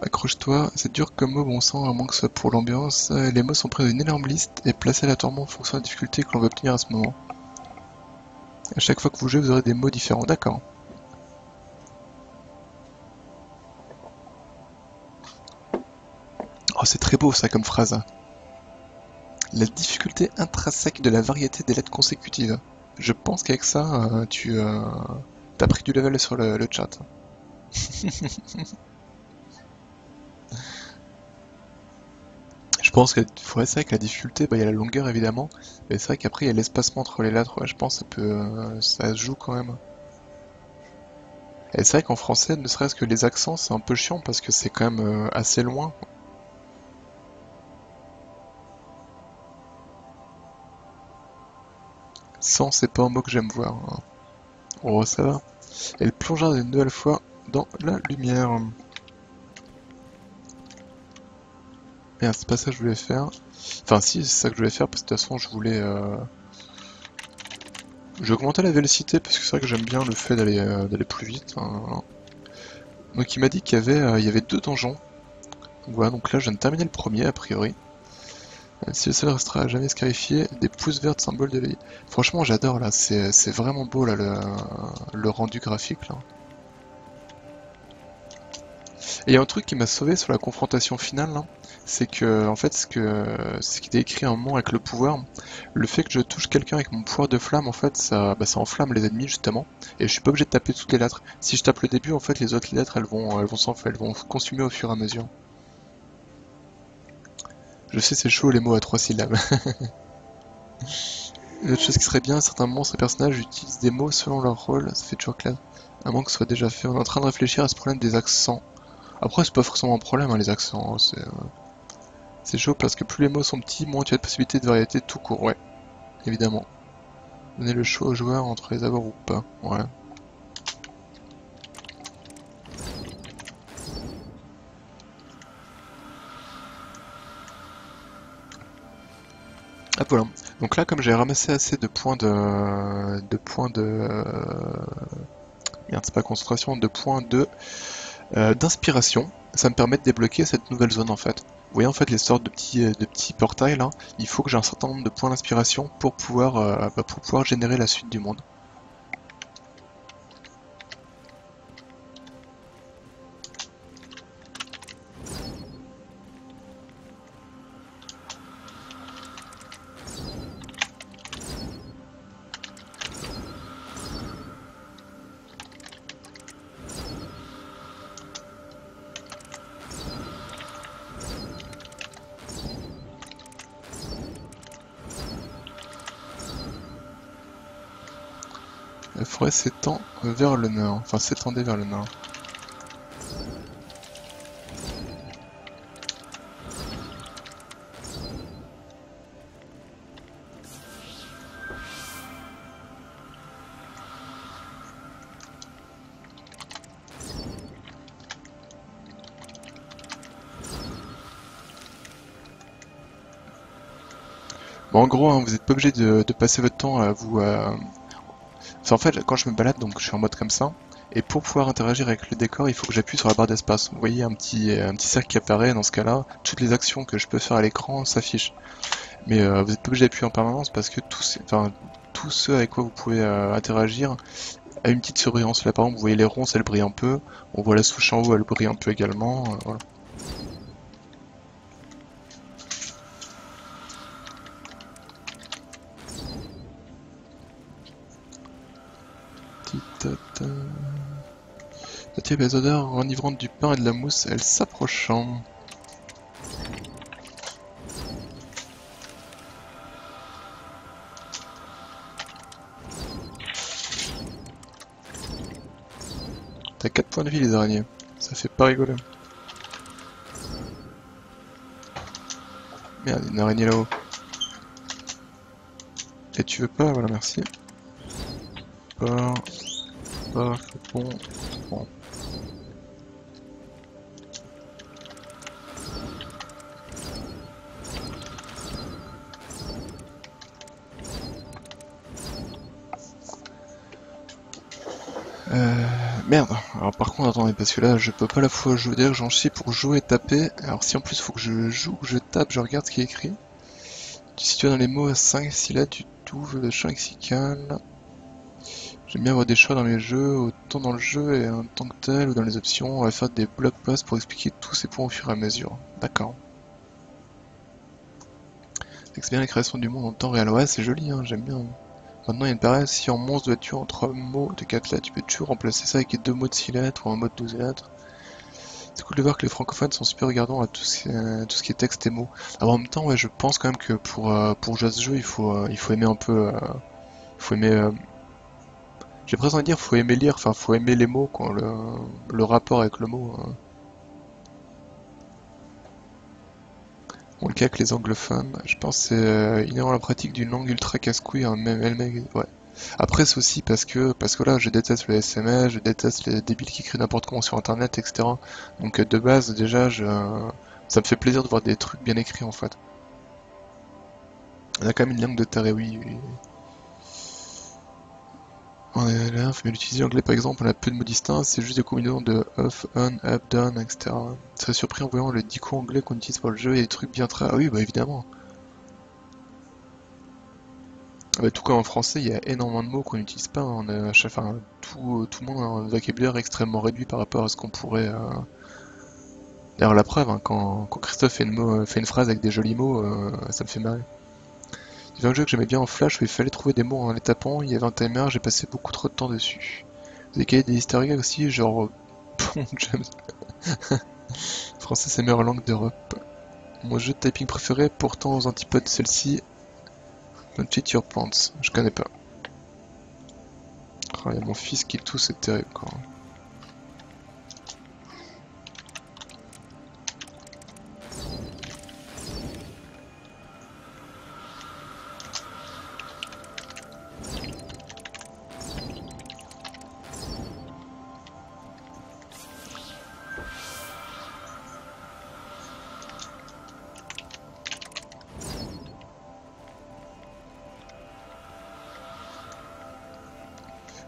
Accroche-toi, c'est dur comme mot, bon sang, à moins que ce soit pour l'ambiance. Les mots sont pris d'une énorme liste et placés aléatoirement en fonction de la difficulté que l'on veut obtenir à ce moment. À chaque fois que vous jouez, vous aurez des mots différents. D'accord. Oh, c'est très beau ça comme phrase. La difficulté intrinsèque de la variété des lettres consécutives. Je pense qu'avec ça, tu as pris du level sur le chat. Je pense qu'il faudrait ça avec la difficulté, bah, il y a la longueur évidemment, mais c'est vrai qu'après il y a l'espacement entre les lettres, ouais, je pense que ça se joue quand même. Et c'est vrai qu'en français, ne serait-ce que les accents, c'est un peu chiant parce que c'est quand même assez loin. Sans, c'est pas un mot que j'aime voir, hein. Oh, ça va. Elle plongera une nouvelle fois dans la lumière. Merde, c'est pas ça que je voulais faire. Enfin, si, c'est ça que je voulais faire parce que de toute façon, je voulais. Je vais augmenter la vélocité parce que c'est vrai que j'aime bien le fait d'aller plus vite, hein. Donc, il m'a dit qu'il y avait deux donjons. Voilà, donc là, je viens de terminer le premier a priori. Si le sol restera à jamais scarifié, des pouces verts symbole de la vie. Franchement, j'adore là, c'est vraiment beau là le rendu graphique là. Et il y a un truc qui m'a sauvé sur la confrontation finale là, c'est que en fait ce qui était écrit à un moment avec le pouvoir, le fait que je touche quelqu'un avec mon pouvoir de flamme en fait ça enflamme les ennemis justement, et je suis pas obligé de taper toutes les lettres. Si je tape le début en fait les autres lettres elles vont consumer au fur et à mesure. Je sais c'est chaud les mots à 3 syllabes. Une autre chose qui serait bien, certains monstres et personnages utilisent des mots selon leur rôle, ça fait toujours clair. À moins que ce soit déjà fait. On est en train de réfléchir à ce problème des accents. Après, c'est pas forcément un problème, hein, les accents, hein, c'est chaud parce que plus les mots sont petits, moins tu as de possibilités de variété tout court, ouais, évidemment. Donner le choix aux joueurs entre les avoir ou pas, ouais. Ah voilà. Donc là, comme j'ai ramassé assez de points merde, c'est pas concentration, de points d'inspiration, ça me permet de débloquer cette nouvelle zone en fait. Vous voyez en fait les sortes de petits portails là, il faut que j'ai un certain nombre de points d'inspiration pour pouvoir générer la suite du monde. La forêt s'étend vers le nord, enfin s'étendait vers le nord. Bon, en gros, hein, vous n'êtes pas obligé de passer votre temps à vous... Enfin, en fait, quand je me balade, donc je suis en mode comme ça, et pour pouvoir interagir avec le décor, il faut que j'appuie sur la barre d'espace. Vous voyez un petit cercle qui apparaît, dans ce cas-là, toutes les actions que je peux faire à l'écran s'affichent. Mais vous n'êtes pas obligé d'appuyer en permanence parce que tout ce avec quoi vous pouvez interagir a une petite surbrillance. Là, par exemple, vous voyez les ronces, elles brillent un peu, on voit la souche en haut, elle brille un peu également, voilà. Titata. Attire les odeurs enivrantes du pain et de la mousse, elles s'approchant. T'as 4 points de vie les araignées, ça fait pas rigoler. Merde, il y a une araignée là-haut. Et tu veux pas? Voilà, merci. Pas, bon, bon. Merde. Alors par contre, attendez, parce que là, je peux pas à la fois jouer, d'ailleurs j'en chie pour jouer et taper. Alors si en plus faut que je joue ou je tape, je regarde ce qui est écrit. Si tu as dans les mots 5, si là tu trouves le champ lexical. J'aime bien avoir des choix dans les jeux, autant dans le jeu et en tant que tel ou dans les options. On va faire des blog posts pour expliquer tous ces points au fur et à mesure. D'accord. C'est bien la création du monde en temps réel. Ouais, c'est joli, hein, j'aime bien. Maintenant, il me paraît, si en monstre doit tuer en 3 mots de 4 lettres, tu peux toujours remplacer ça avec 2 mots de 6 lettres ou un mot de 12 lettres. C'est cool de voir que les francophones sont super regardants à tout ce qui est texte et mots. Alors en même temps, ouais, je pense quand même que pour jouer à ce jeu, il faut aimer un peu. Il faut aimer. J'ai presque envie de dire, faut aimer lire, enfin, faut aimer les mots, quoi, le rapport avec le mot. Bon, le cas avec les anglophones, je pense que c'est inhérent à la pratique d'une langue ultra casse-couille, hein, même elle-même. Ouais. Après, c'est aussi parce que là, je déteste le SMS, je déteste les débiles qui écrivent n'importe comment sur Internet, etc. Donc de base, déjà, ça me fait plaisir de voir des trucs bien écrits en fait. On a quand même une langue de taré, oui, oui. On est là, faut bien l'utiliser. L'anglais par exemple, on a peu de mots distincts, c'est juste des combinaisons de off, on, up, down, etc. Je serais surpris en voyant le dico anglais qu'on utilise pour le jeu et des trucs bien très. Ah oui, bah évidemment. Ah bah, tout comme en français, il y a énormément de mots qu'on n'utilise pas, hein. On a, enfin, tout le monde a un vocabulaire extrêmement réduit par rapport à ce qu'on pourrait. D'ailleurs, la preuve, hein, quand Christophe fait une phrase avec des jolis mots, ça me fait marrer. Il y avait un jeu que j'aimais bien en Flash où il fallait trouver des mots en les tapant, il y avait un timer, j'ai passé beaucoup trop de temps dessus. Vous avez des easter eggs aussi, genre. Bon, James. Français, c'est la meilleure langue d'Europe. Mon jeu de typing préféré, pourtant aux antipodes de celle-ci, Don't Cheat Your Plants. Je connais pas. Oh, il y a mon fils qui tousse, c'est terrible, quoi.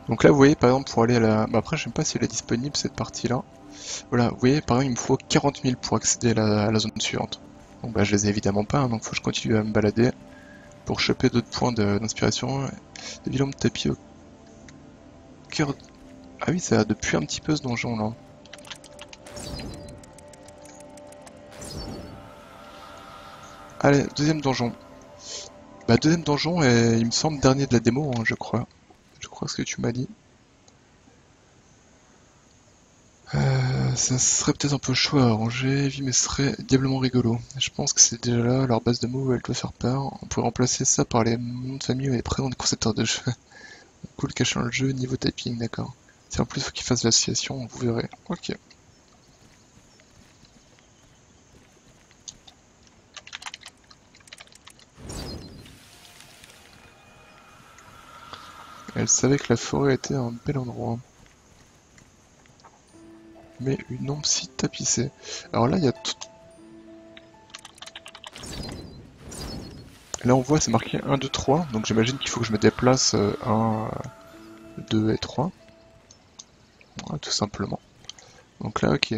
Donc là, vous voyez, par exemple, pour aller à la. Bah, après, je sais pas si elle est disponible cette partie-là. Voilà, vous voyez, par exemple, il me faut 40 000 pour accéder à la zone suivante. Donc bah, je les ai évidemment pas, hein, donc faut que je continue à me balader pour choper d'autres points d'inspiration. Des villes de tapis au cœur. Ah oui, ça a depuis un petit peu ce donjon là. Allez, deuxième donjon. Bah, deuxième donjon et il me semble dernier de la démo, hein, je crois. Je crois ce que tu m'as dit. Ça serait peut-être un peu chaud à arranger, mais ce serait diablement rigolo. Je pense que c'est déjà là, leur base de mots, elle doit faire peur. On pourrait remplacer ça par les noms de famille et les prénoms des concepteurs de jeux. Cool, cachant le jeu, niveau typing, d'accord. Si en plus faut qu'ils fassent l'association, vous verrez. Ok. Elle savait que la forêt était un bel endroit. Mais une ombre si tapissée. Alors là, il y a tout. Là, on voit, c'est marqué 1, 2, 3. Donc j'imagine qu'il faut que je me déplace 1, 2 et 3. Voilà, tout simplement. Donc là, ok.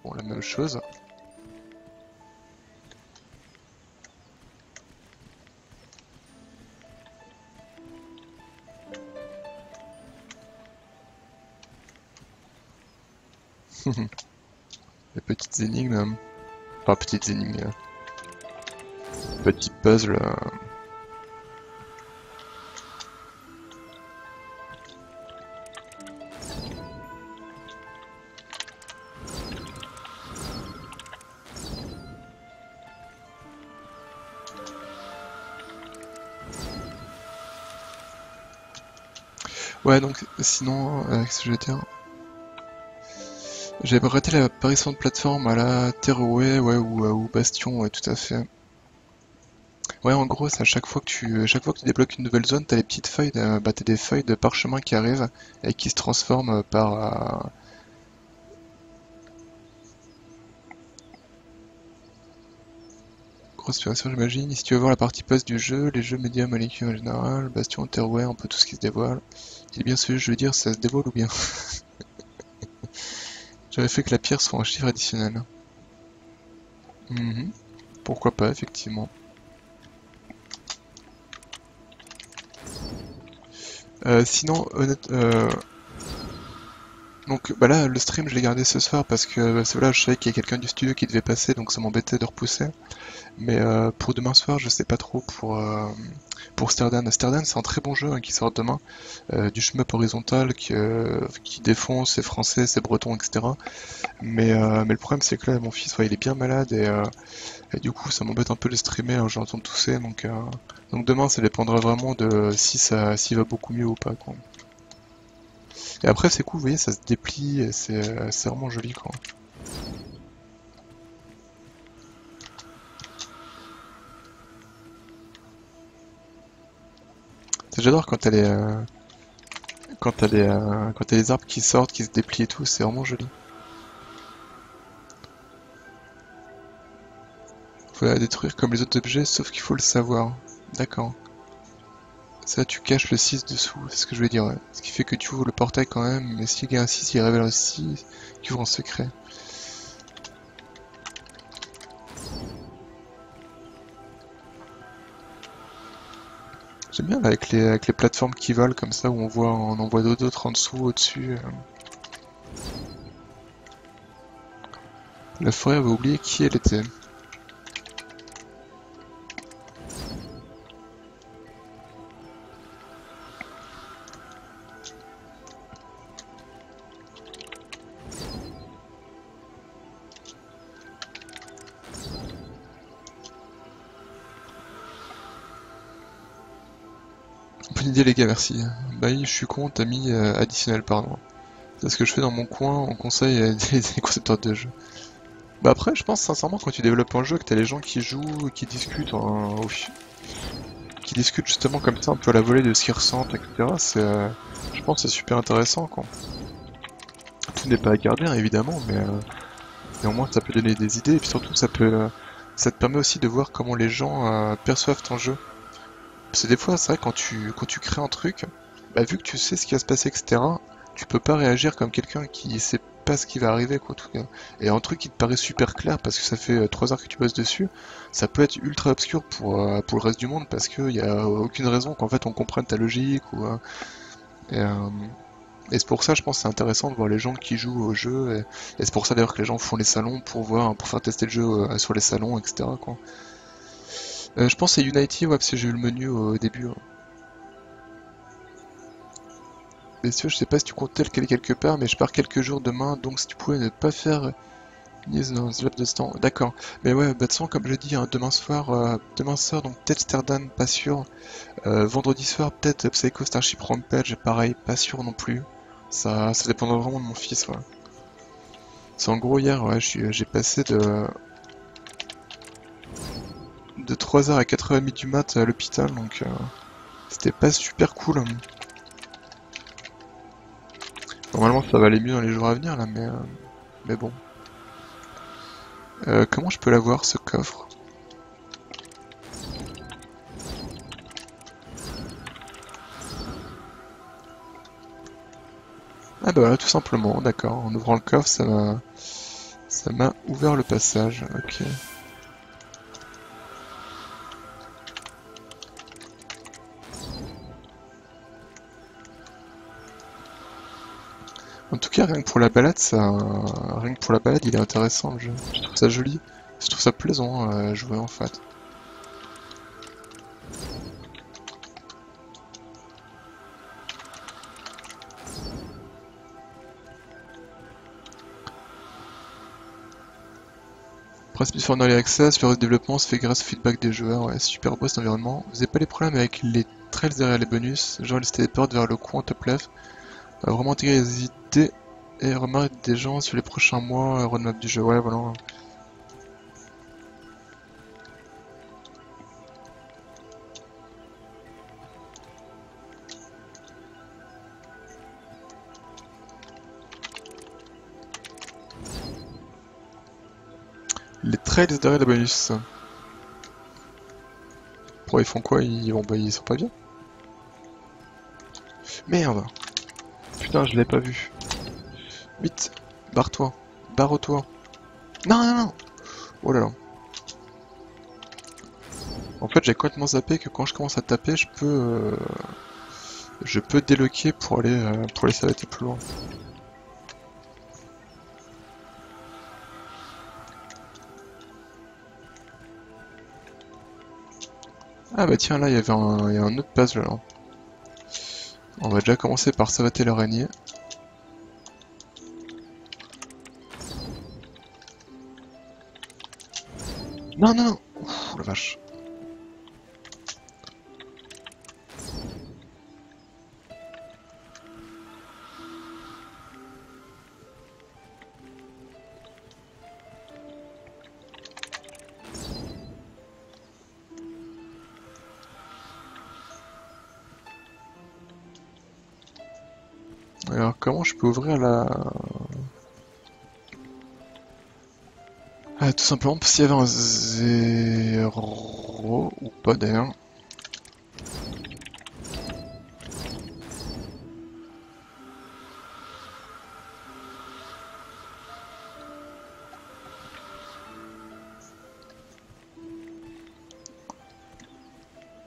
Bon, la même chose. Les petites énigmes. Enfin, petites énigmes. Petits puzzles. Ouais, donc sinon, qu'est-ce que je vais dire? J'avais raté l'apparition de plateforme à la Tearaway, ouais, ou Bastion, ouais, tout à fait. Ouais, en gros, c'est à chaque fois que tu débloques une nouvelle zone, t'as les petites feuilles, bah, t'as des feuilles de parchemin qui arrivent et qui se transforment par grosse inspiration, j'imagine. Si tu veux voir la partie post du jeu, les jeux médias molécules en général, Bastion, Tearaway, un peu tout ce qui se dévoile. Il est bien celui, je veux dire, ça se dévoile ou bien? J'avais fait que la pierre soit un chiffre additionnel. Mhm. Pourquoi pas, effectivement. Sinon, donc bah là, le stream, je l'ai gardé ce soir parce que là, je savais qu'il y a quelqu'un du studio qui devait passer, donc ça m'embêtait de repousser. Mais pour demain soir, je sais pas trop pour Stardan. Stardan, c'est un très bon jeu hein, qui sort demain. Du shmup horizontal qui défonce, c'est français, c'est breton, etc. Mais le problème, c'est que là, mon fils, ouais, il est bien malade et du coup, ça m'embête un peu de streamer, hein, j'entends tousser. Donc demain, ça dépendra vraiment de si s'il va beaucoup mieux ou pas, quoi. Et après, c'est cool, vous voyez, ça se déplie, et c'est vraiment joli, quoi. J'adore quand t'as les arbres qui sortent, qui se déplient et tout, c'est vraiment joli. Faut la détruire comme les autres objets, sauf qu'il faut le savoir. D'accord. Ça, tu caches le 6 dessous, c'est ce que je voulais dire, ouais. Ce qui fait que tu ouvres le portail quand même, mais s'il y a un 6, il révèle aussi, tu ouvres en secret. J'aime bien là, avec les plateformes qui volent comme ça, où on en voit d'autres en dessous, au-dessus. La forêt avait oublié qui elle était. Bonne idée les gars, merci. Bah oui, je suis con, t'as mis additionnel, pardon. C'est ce que je fais dans mon coin, on conseille des concepteurs de jeux. Bah après, je pense sincèrement quand tu développes un jeu, que t'as les gens qui jouent, qui discutent, qui discutent justement comme ça un peu à la volée de ce qu'ils ressentent, etc. Je pense que c'est super intéressant quoi. Tout n'est pas à garder hein, évidemment, mais néanmoins ça peut donner des idées et puis surtout ça te permet aussi de voir comment les gens perçoivent ton jeu. Parce que des fois, c'est vrai quand tu crées un truc, bah vu que tu sais ce qui va se passer, etc. Tu peux pas réagir comme quelqu'un qui sait pas ce qui va arriver quoi en tout cas. Et un truc qui te paraît super clair parce que ça fait 3 heures que tu bosses dessus, ça peut être ultra obscur pour le reste du monde parce qu'il y a aucune raison qu'en fait on comprenne ta logique et, euh, et c'est pour ça je pense que c'est intéressant de voir les gens qui jouent au jeu et c'est pour ça d'ailleurs que les gens font les salons pour faire tester le jeu sur les salons etc quoi. Je pense que c'est Unity ouais parce que j'ai eu le menu au début. Ouais. Messieurs, je sais pas si tu comptais le caler quelque part, mais je pars quelques jours demain, donc si tu pouvais ne pas faire Yes, dans ce laps de temps. D'accord. Mais ouais, bah, de toute façon, comme je dis, hein, demain soir, donc peut-être Stardan, pas sûr. Vendredi soir, peut-être Psycho Starship Rampage, pareil, pas sûr non plus. Ça dépendra vraiment de mon fils, ouais. C'est en gros hier, ouais, j'ai passé de 3h à 4h30 du mat à l'hôpital, donc c'était pas super cool. Normalement, ça va aller mieux dans les jours à venir, là, mais bon. Comment je peux l'avoir, ce coffre? Ah bah voilà, tout simplement, d'accord. En ouvrant le coffre, ça m'a ouvert le passage. Ok. En tout cas, rien que pour la balade, il est intéressant le jeu. Je trouve ça joli. Je trouve ça plaisant à jouer en fait. Principe sur un early access, le développement se fait grâce au feedback des joueurs. Ouais, c'est super beau cet environnement. Vous n'avez pas les problèmes avec les trails derrière les bonus, genre les téléports vers le coin top left. Vraiment intégrer les idées et remarques des gens sur les prochains mois, roadmap du jeu. Ouais, voilà. Les trails derrière les bonus. Pourquoi ils font quoi? Ils sont pas bien? Merde! Putain, je l'ai pas vu. Vite, barre-toi, barre-toi. Non, non, non! Oh là là. En fait, j'ai complètement zappé que quand je commence à taper, je peux déloquer pour aller s'arrêter plus loin. Ah bah tiens, là il y avait il y a un autre puzzle là. On va déjà commencer par savater l'araignée. Non, non, non. Ouh, la vache. Alors comment je peux ouvrir la... Ah, tout simplement parce qu'il y avait un zéro, ou pas d'ailleurs.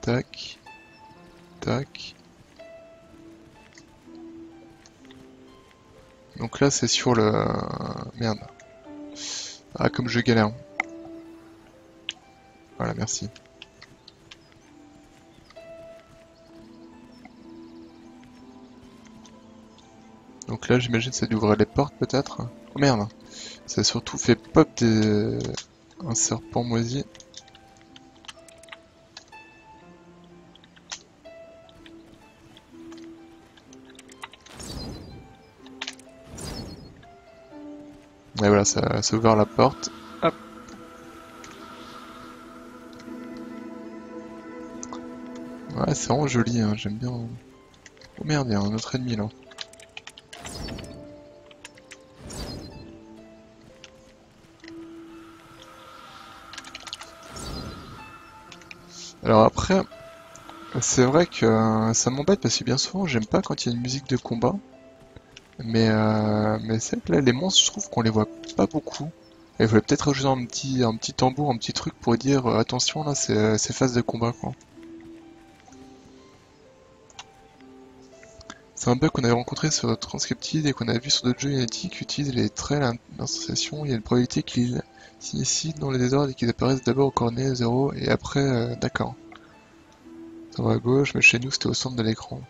Tac, tac. Donc là c'est sur le... Merde. Ah, comme je galère. Voilà, merci. Donc là j'imagine c'est d'ouvrir les portes peut-être. Oh merde. Ça a surtout fait pop un serpent moisi. Et voilà, ça a ouvert la porte. Hop. Ouais, c'est vraiment joli, hein, j'aime bien. Oh merde, il y a un autre ennemi là. Alors après, c'est vrai que ça m'embête parce que bien souvent j'aime pas quand il y a une musique de combat. Mais c'est vrai que là, les monstres, je trouve qu'on les voit pas beaucoup. Et il faudrait peut-être rajouter un petit tambour, un petit truc pour dire attention là, c'est phase de combat quoi. C'est un bug qu'on avait rencontré sur Transcripted et qu'on a vu sur d'autres jeux Unity qui utilisent les traits, l'installation. Il y a une probabilité qu'ils s'initient dans les désordres et qu'ils apparaissent d'abord au coordonnées 0 et après, d'accord. Ça va à gauche, mais chez nous c'était au centre de l'écran.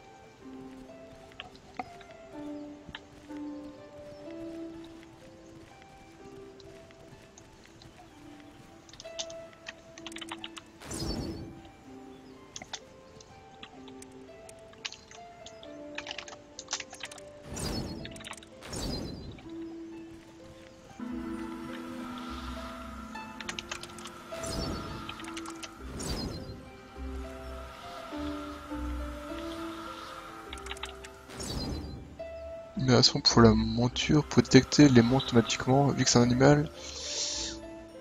Mais de toute façon, pour la monture, pour détecter les monstres automatiquement, vu que c'est un animal,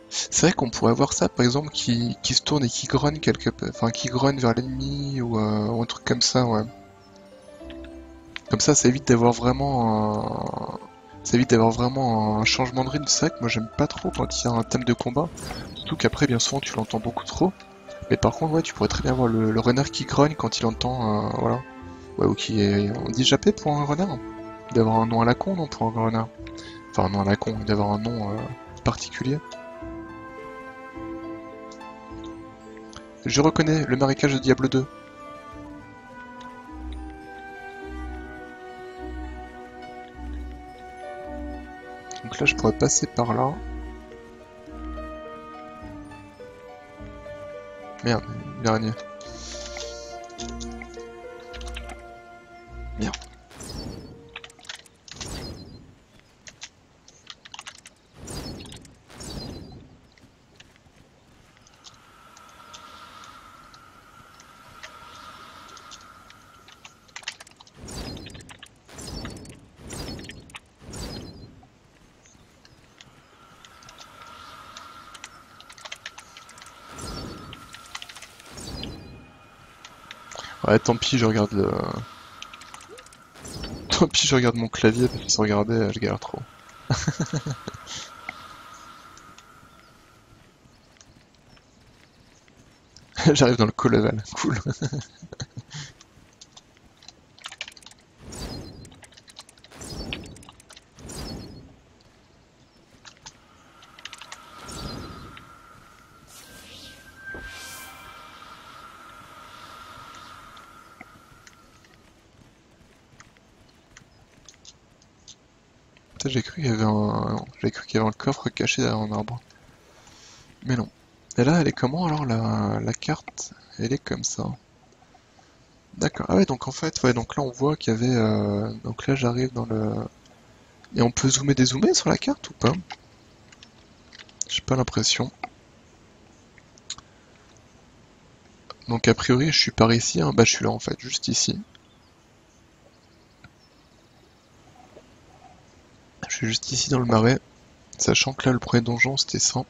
c'est vrai qu'on pourrait voir ça, par exemple, qui se tourne et qui grogne enfin, qui grogne vers l'ennemi ou un truc comme ça, ouais. Comme ça évite d'avoir ça évite d'avoir vraiment un changement de rythme. C'est vrai que moi j'aime pas trop quand il y a un thème de combat, surtout qu'après bien souvent tu l'entends beaucoup trop. Mais par contre, ouais, tu pourrais très bien voir le renard qui grogne quand il entend, voilà. Ouais, ou qui est, on dit jappé pour un renard. Il doit avoir un nom à la con, non, pour un renard. Enfin, un nom à la con, il doit avoir un nom particulier. Je reconnais le marécage de Diablo 2. Donc là, je pourrais passer par là. Merde, une araignée. Merde. Ouais, tant pis, je regarde le... Tant pis, je regarde mon clavier, parce que sans regarder, je galère trop. J'arrive dans le co-level, cool. J'ai cru qu'il y avait un coffre caché derrière un arbre. Mais non. Et là, elle est comment alors la carte? Elle est comme ça. D'accord. Ah ouais, donc en fait, ouais, donc là on voit qu'il y avait. Donc là j'arrive dans le. Et on peut zoomer dézoomer sur la carte ou pas? J'ai pas l'impression. Donc a priori je suis par ici, hein. Bah je suis là en fait, juste ici. Je suis juste ici dans le marais, sachant que là le premier donjon c'était 100.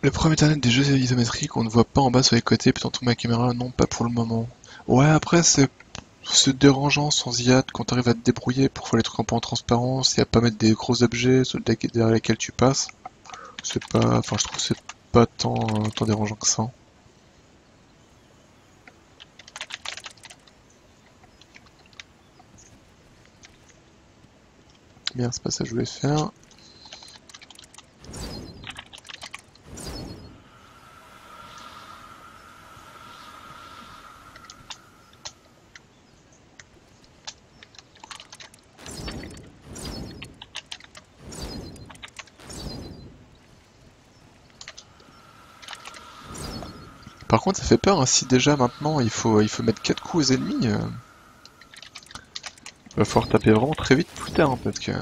Le premier internet des jeux isométriques, on ne voit pas en bas sur les côtés, puis tourner ma caméra, non pas pour le moment. Ouais, après c'est dérangeant sans IAD quand t'arrives à te débrouiller pour faire les trucs un peu en transparence et à pas mettre des gros objets sur derrière lesquels tu passes. C'est pas, enfin je trouve que c'est pas tant dérangeant que ça. Bien, c'est pas ça que je voulais faire. Par contre, ça fait peur, hein, si déjà maintenant il faut mettre 4 coups aux ennemis, va falloir taper vraiment très vite plus tard, hein, parce que.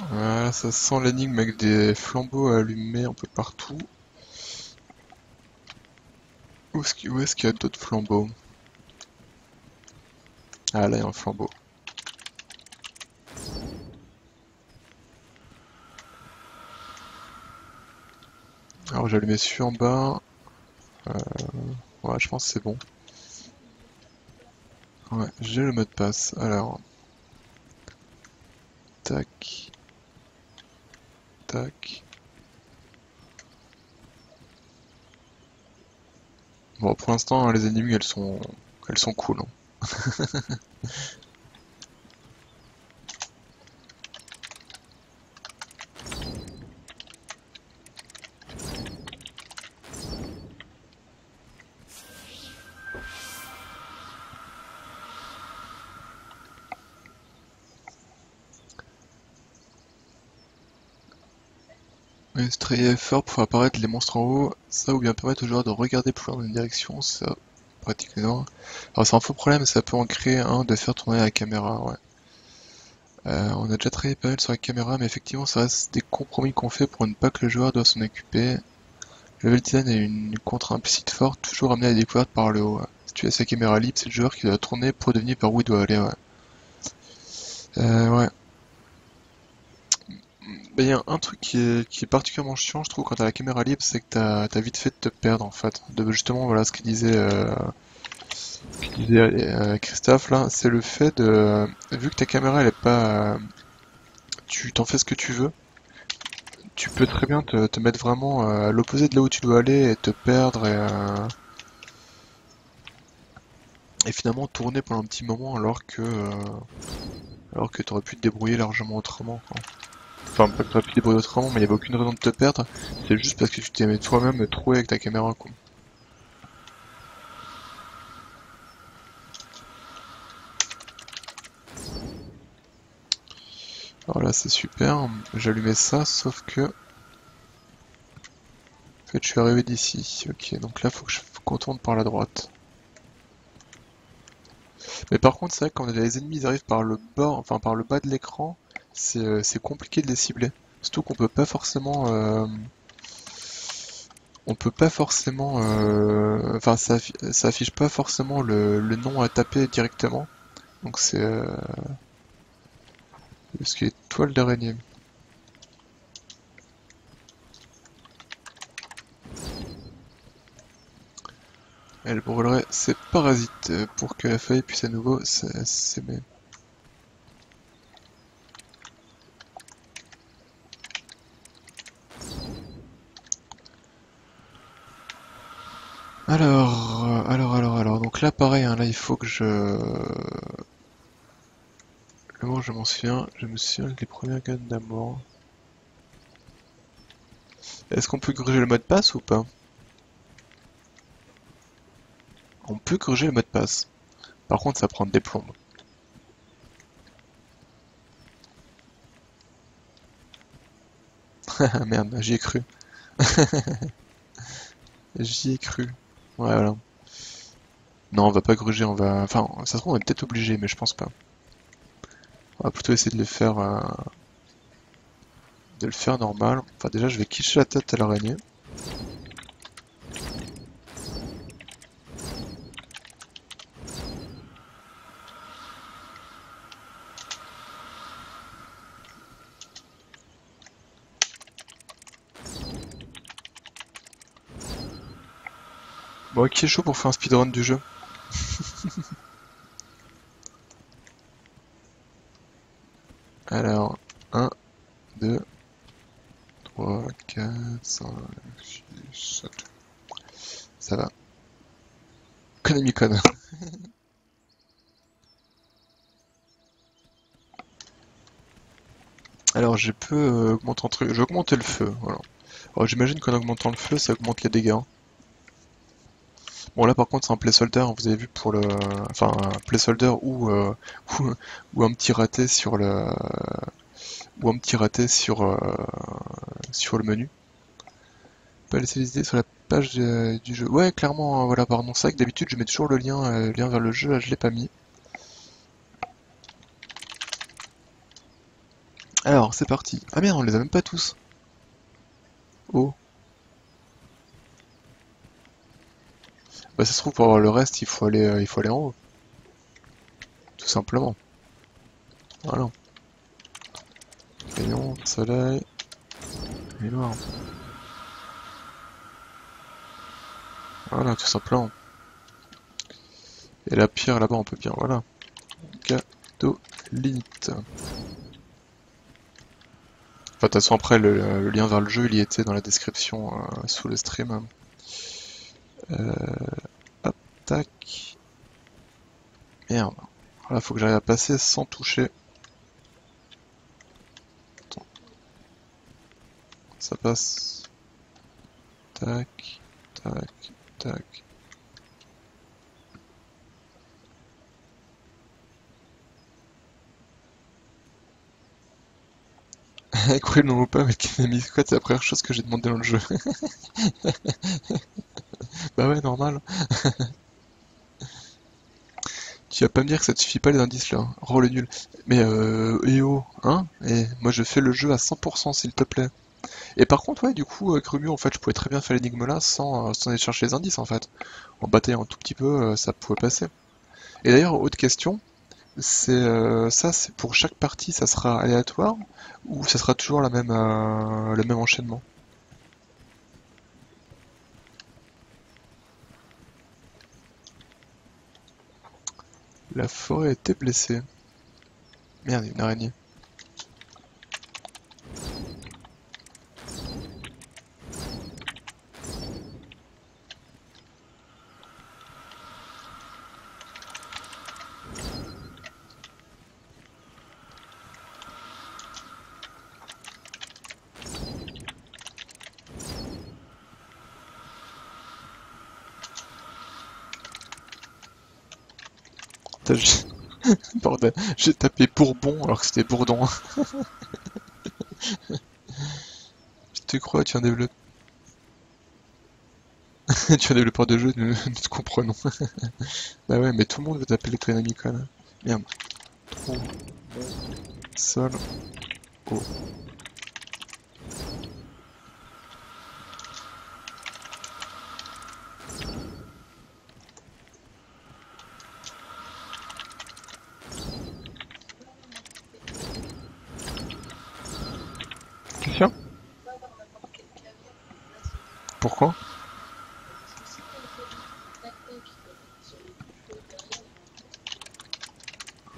Voilà, ça sent l'énigme avec des flambeaux allumés un peu partout. Où est-ce qu'il y a d'autres flambeaux? Ah là, il y a un flambeau. Alors j'ai allumé celui en bas. Euh, ouais, je pense que c'est bon. Ouais, j'ai le mot de passe. Alors, tac, tac. Bon, pour l'instant, les ennemis, elles sont cool, hein. Strayer fort pour faire apparaître les monstres en haut, ça ou bien permettre au joueur de regarder plus loin dans une direction, ça pratiquement. Alors c'est un faux problème, ça peut en créer un de faire tourner la caméra, ouais. On a déjà travaillé pas mal sur la caméra, mais effectivement ça reste des compromis qu'on fait pour ne pas que le joueur doit s'en occuper. Le level design est une contre implicite forte, toujours amené à la découverte par le haut, ouais. Si tu laisses la caméra libre, c'est le joueur qui doit tourner pour deviner par où il doit aller, ouais. Ouais. Bah, y a un truc qui est particulièrement chiant, je trouve, quand t'as la caméra libre, c'est que t'as vite fait de te perdre, en fait. Justement, voilà ce qu'il disait Christophe, là, c'est le fait de... Vu que ta caméra, elle est pas... tu t'en fais ce que tu veux, tu peux très bien te mettre vraiment à l'opposé de là où tu dois aller et te perdre et finalement tourner pendant un petit moment alors que t'aurais pu te débrouiller largement autrement, quoi. Enfin, pas que t'aurais pu te débrouiller autrement, mais il y avait aucune raison de te perdre, c'est juste parce que tu t'es toi-même troué avec ta caméra, quoi. Alors là, c'est super, j'allumais ça, sauf que... En fait, je suis arrivé d'ici. Ok, donc là, faut que je contourne par la droite. Mais par contre, c'est vrai que quand les ennemis arrivent par le bord, enfin par le bas de l'écran, c'est compliqué de les cibler. Surtout qu'on peut pas forcément... on peut pas forcément... Enfin, ça affiche pas forcément le nom à taper directement. Donc c'est... ce qui est toile d'araignée. Elle brûlerait ses parasites pour que la feuille puisse à nouveau s'aimer. il faut que je... Le moment où je me souviens que les premières guns d'amour... Est-ce qu'on peut gruger le mot de passe ou pas? On peut gruger le mot de passe. Par contre, ça prend des plombes. Ah merde, j'y ai cru. J'y ai cru. Ouais, voilà. Non, on va pas gruger, on va... Enfin, ça se trouve, on est peut-être obligé, mais je pense pas. On va plutôt essayer de le faire normal. Enfin, déjà, je vais quicher la tête à l'araignée. Bon, qui est chaud pour faire un speedrun du jeu? Alors, 1, 2, 3, 4, 5, 6, 7. Ça va. Konami Code. Alors, je peux augmenter un truc. Je vais augmenter le feu. Voilà. Alors, j'imagine qu'en augmentant le feu, ça augmente les dégâts. Bon, là, par contre, c'est un placeholder. Vous avez vu pour le. Enfin, un placeholder ou, ou un petit raté sur le. Ou un petit raté sur le menu. Pas laisser les idées sur la page du jeu. Ouais, clairement, voilà, pardon. C'est vrai que d'habitude, je mets toujours le lien vers le jeu. Là, je l'ai pas mis. Alors, c'est parti. Ah merde, on les a même pas tous. Oh. Bah, ça se trouve, pour avoir le reste, il faut aller en haut. Tout simplement. Voilà. Crayon, soleil, et noir. Voilà, tout simplement. Et la pierre là-bas, on peut bien, voilà. Gadolite. Enfin, de toute façon, après, le lien vers le jeu, il y était dans la description sous le stream. Euh, hop, tac. Merde. Voilà, faut que j'arrive à passer sans toucher. Attends. Ça passe. Tac, tac, tac. Croyez-le ou pas, mais Kinami Squad, c'est la première chose que j'ai demandé dans le jeu. Bah ouais, normal. Tu vas pas me dire que ça te suffit pas les indices là. Oh le nul. Mais oh, hein? Et moi je fais le jeu à 100% s'il te plaît. Et par contre, ouais, du coup, Grumu, en fait, je pouvais très bien faire l'énigme là sans aller chercher les indices en fait. En bataillant un tout petit peu, ça pouvait passer. Et d'ailleurs, autre question, c'est ça, c'est pour chaque partie, ça sera aléatoire ou ça sera toujours le même enchaînement? La forêt était blessée. Merde, il y a une araignée. Putain, bordel, j'ai tapé Bourbon alors que c'était Bourdon. Tu te crois, tu es un développeur. Tu es un développeur de jeu, nous te comprenons. Bah ouais, mais tout le monde veut t'appeler Konami quoi là. Merde. Trop. Sol. Oh. Christian? Pourquoi?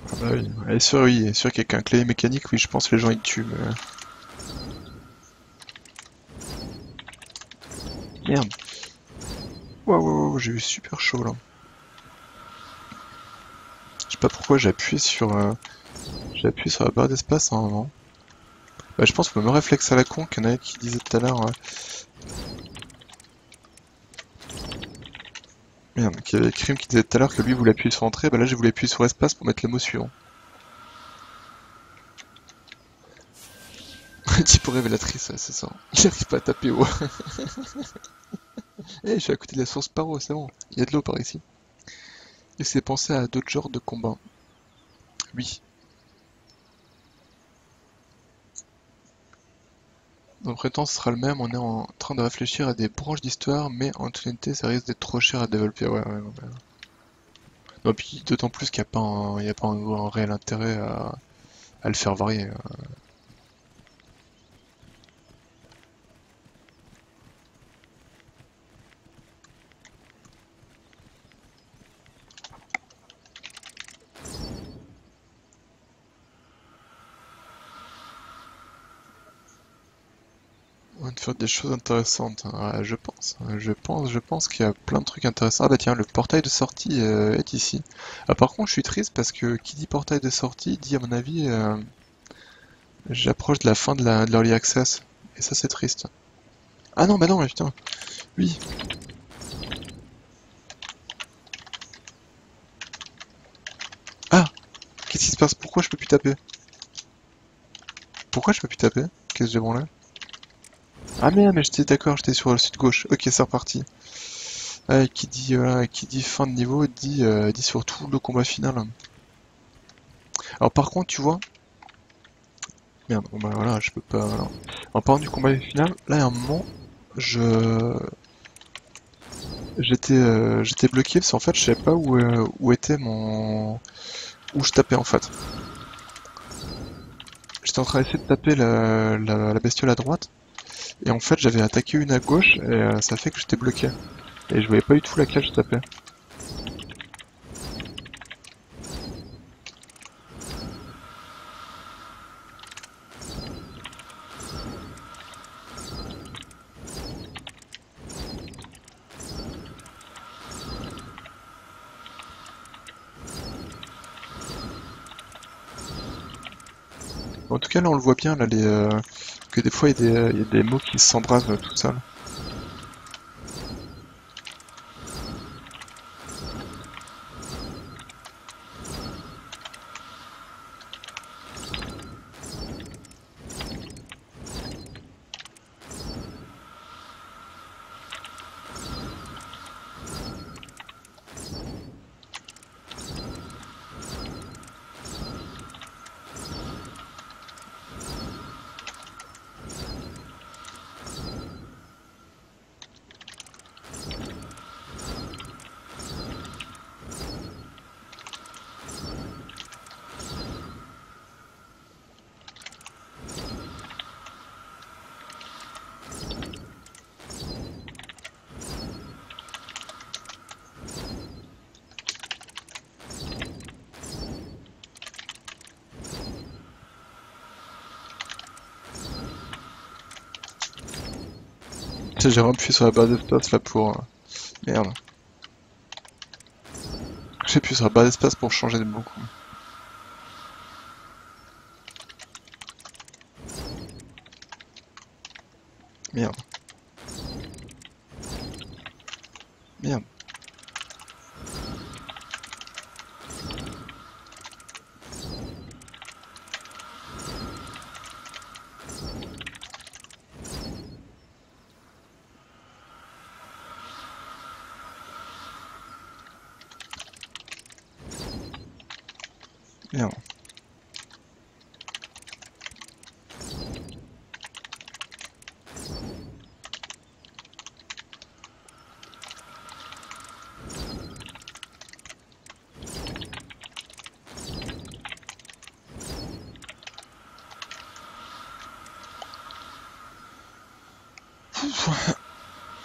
Ah bah oui, oui, est sûr qu'avec un clavier mécanique, oui, je pense que les gens ils tuent, mais... Merde. Waouh, wow, wow, j'ai eu super chaud là. pas pourquoi j'ai appuyé sur la barre d'espace à un moment. Bah, je pense que me réflexe à la con qu'il y en a qui disait tout à l'heure. Merde, qu'il y avait Crime qui disait tout à l'heure que lui voulait appuyer sur entrée, bah là j'ai voulu appuyer sur espace pour mettre le mot suivant. Type révélatrice, ouais, c'est ça. J'arrive pas à taper haut. Eh, je suis à côté de la source Paro, c'est bon. Il y a de l'eau par ici. Et c'est penser à d'autres genres de combats. Oui. Dans le temps, ce sera le même. On est en train de réfléchir à des branches d'histoire, mais en toute honnêteté, ça risque d'être trop cher à développer. Ouais, ouais, ouais. Non, puis d'autant plus qu'il n'y a pas il y a pas un réel intérêt à le faire varier. On va faire des choses intéressantes, hein. Ouais, je pense. Je pense qu'il y a plein de trucs intéressants. Ah bah tiens, le portail de sortie est ici. Ah, par contre, je suis triste parce que qui dit portail de sortie dit, à mon avis, j'approche de la fin de l'Early Access. Et ça, c'est triste. Ah non, bah non, mais putain. Oui. Ah! Qu'est-ce qui se passe? Pourquoi je peux plus taper? Pourquoi je peux plus taper? Qu'est-ce que j'ai bon là? Ah merde, mais j'étais d'accord, j'étais sur le sud-gauche. Ok, c'est reparti. Qui dit fin de niveau dit surtout le combat final. Alors par contre, tu vois, merde, bon bah voilà, je peux pas. Alors, en parlant du combat final, là, à un moment, je j'étais bloqué parce qu'en fait, je savais pas où était où je tapais en fait. J'étais en train d'essayer de taper la bestiole à droite, et en fait, j'avais attaqué une à gauche, et ça fait que j'étais bloqué. Et je voyais pas du tout laquelle je tapais. En tout cas, là, on le voit bien, là, que des fois, il y a des mots qui s'embrasent tout seuls. J'ai vraiment appuyé sur la barre d'espace là pour... Merde. J'ai appuyé sur la barre d'espace pour changer de beaucoup. Merde. Merde. Merde.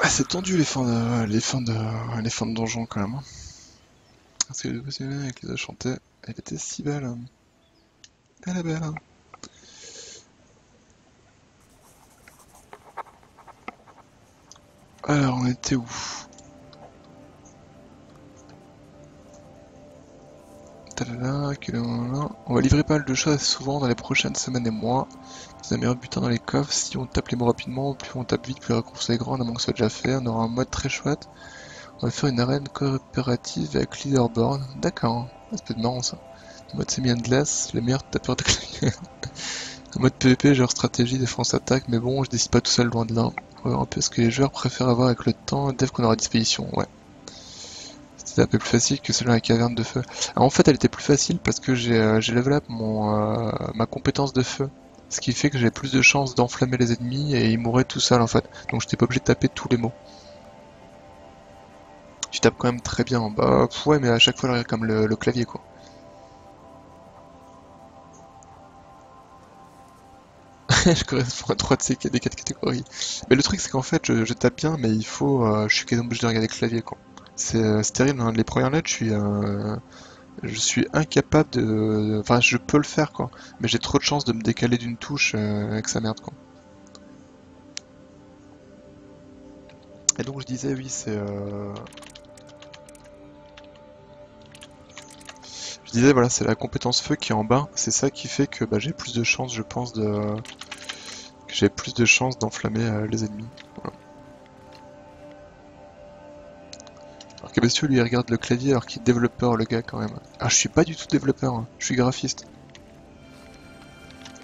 Ah, c'est tendu les fins de donjon quand même, hein. Parce que le personnage qui les a chanté, elle était si belle, hein. Elle est belle, hein. Alors, on était où? talala, on va livrer pas mal de choses souvent dans les prochaines semaines et mois. Des meilleurs butins dans les coffres. Si on tape les mots rapidement, plus on tape vite, plus la récompense est grande, à moins que ce soit déjà fait. On aura un mode très chouette. On va faire une arène coopérative avec leaderboard. D'accord, ça peut être marrant ça. Le mode semi-endless, les meilleurs tapeurs de clavier. Un mode PvP, genre stratégie, défense, attaque, mais bon, je décide pas tout seul, loin de là. On va voir un peu ce que les joueurs préfèrent avoir avec le temps, dev qu'on aura à disposition, ouais. C'était un peu plus facile que celui à la caverne de feu. Alors, en fait, elle était plus facile parce que j'ai level up ma compétence de feu. Ce qui fait que j'ai plus de chances d'enflammer les ennemis et ils mourraient tout seuls en fait. Donc j'étais pas obligé de taper tous les mots. Tu tapes quand même très bien. Bah ouais, mais à chaque fois, comme le clavier quoi. Je correspond à 3 de ces des 4 catégories. Mais le truc c'est qu'en fait je tape bien mais il faut. Je suis quand même obligé de regarder le clavier quoi. C'est terrible, hein. Les premières lettres je suis incapable de. Enfin je peux le faire quoi. Mais j'ai trop de chance de me décaler d'une touche avec sa merde quoi. Et donc je disais oui Je disais voilà c'est la compétence feu qui est en bas. C'est ça qui fait que bah, j'ai plus de chance je pense que j'ai plus de chances d'enflammer les ennemis. Voilà. Alors que Bestiaux lui il regarde le clavier alors qu'il est développeur le gars quand même. Ah je suis pas du tout développeur, hein. Je suis graphiste.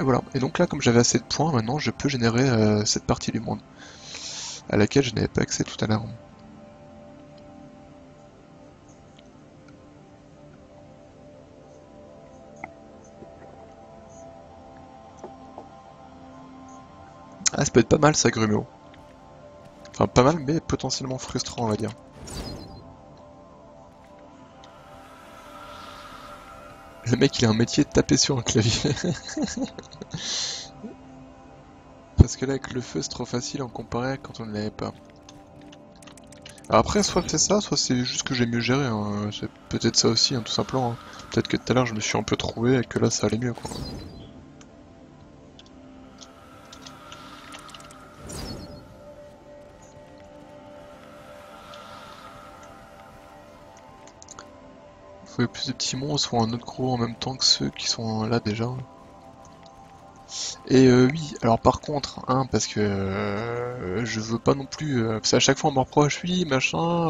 Et voilà. Et donc là comme j'avais assez de points maintenant je peux générer cette partie du monde à laquelle je n'avais pas accès tout à l'heure. Ah ça peut être pas mal ça Grumeau. Enfin pas mal mais potentiellement frustrant on va dire. Le mec il a un métier de taper sur un clavier. Parce que là avec le feu c'est trop facile en comparé à quand on ne l'avait pas. Alors après soit c'est ça, soit c'est juste que j'ai mieux géré, hein. C'est peut-être ça aussi hein, tout simplement. Hein. Peut-être que tout à l'heure je me suis un peu trouvé et que là ça allait mieux quoi. Faut que plus de petits monstres ou un autre gros en même temps que ceux qui sont là déjà. Et oui, alors par contre, hein, parce que je veux pas non plus, parce qu'à chaque fois on me reproche, oui, machin,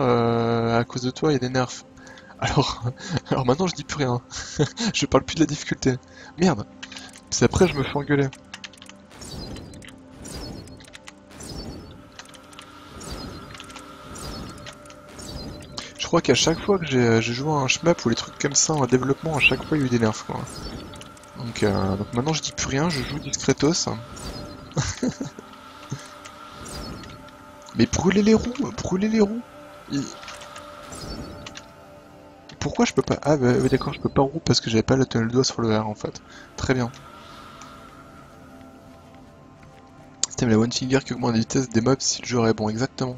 à cause de toi il y a des nerfs. Alors, alors maintenant je dis plus rien. Je parle plus de la difficulté. Merde. C'est après je me fais engueuler. Je crois qu'à chaque fois que j'ai joué à un shmup ou les trucs comme ça en développement, à chaque fois il y a eu des nerfs quoi. Donc maintenant je dis plus rien, je joue discretos. Mais brûlez les roues, brûlez les roues. Pourquoi je peux pas... Ah bah oui d'accord, je peux pas roue parce que j'avais pas le doigt sur le R en fait. Très bien. C'était la one finger qui augmente la vitesse des mobs si le joueur est bon, exactement.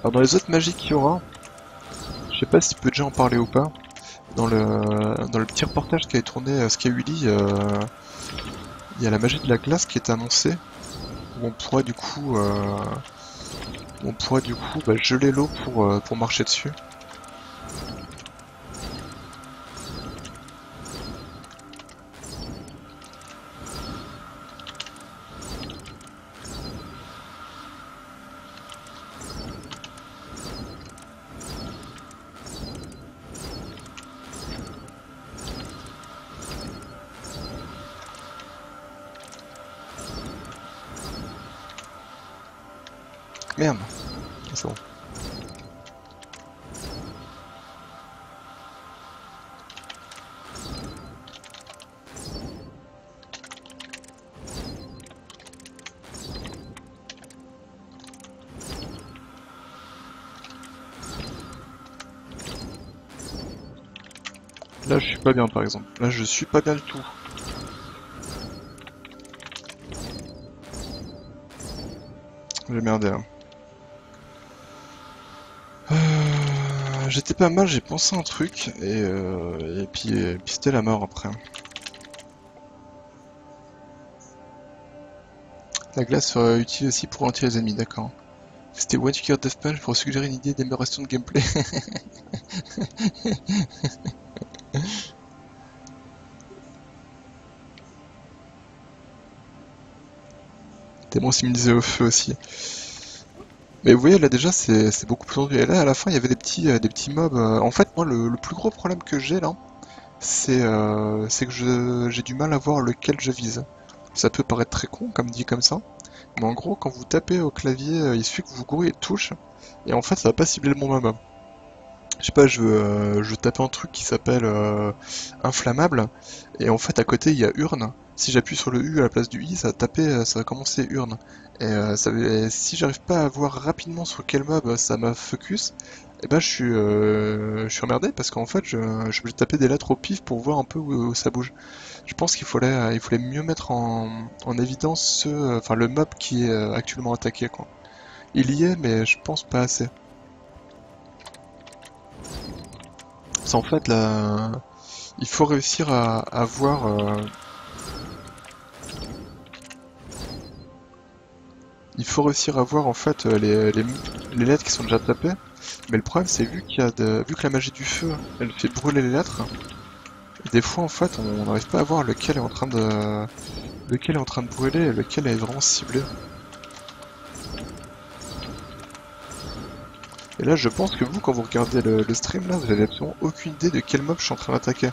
Alors dans les autres magies qu'il y aura, je sais pas si tu peux déjà en parler ou pas, dans le petit reportage qui a tourné Skywilly, il y a la magie de la glace qui est annoncée, où on pourra du coup, bah, geler l'eau pour marcher dessus. Merde, c'est bon. Là je suis pas bien par exemple. Là je suis pas bien du tout. J'ai merdé là. J'étais pas mal, j'ai pensé un truc et puis c'était la mort après. La glace sera utile aussi pour ralentir les ennemis, d'accord. C'était One Figure Death Punch pour suggérer une idée d'amélioration de gameplay. Tellement similisé au feu aussi. Mais vous voyez là déjà c'est beaucoup plus tendu. Et là à la fin il y avait des petits mobs. En fait moi le plus gros problème que j'ai là, c'est que j'ai du mal à voir lequel je vise. Ça peut paraître très con comme dit comme ça. Mais en gros quand vous tapez au clavier, il suffit que vous courez de touche. Et en fait ça va pas cibler le bon mob. Je sais pas, je veux taper un truc qui s'appelle inflammable, et en fait à côté il y a urne. Si j'appuie sur le U à la place du I, ça va taper, ça va commencer urne. Et si j'arrive pas à voir rapidement sur quel mob ça m'a focus, et ben je suis emmerdé parce qu'en fait je suis obligé de taper des lettres au pif pour voir un peu où ça bouge. Je pense il fallait mieux mettre en évidence enfin le mob qui est actuellement attaqué quoi. Il y est, mais je pense pas assez. C'est en fait là. Il faut réussir à voir. Il faut réussir à voir en fait les lettres qui sont déjà tapées. Mais le problème c'est vu que la magie du feu elle fait brûler les lettres, des fois en fait on n'arrive pas à voir lequel est en train de brûler et lequel est vraiment ciblé. Et là je pense que vous quand vous regardez le stream là vous avez absolument aucune idée de quel mob je suis en train d'attaquer.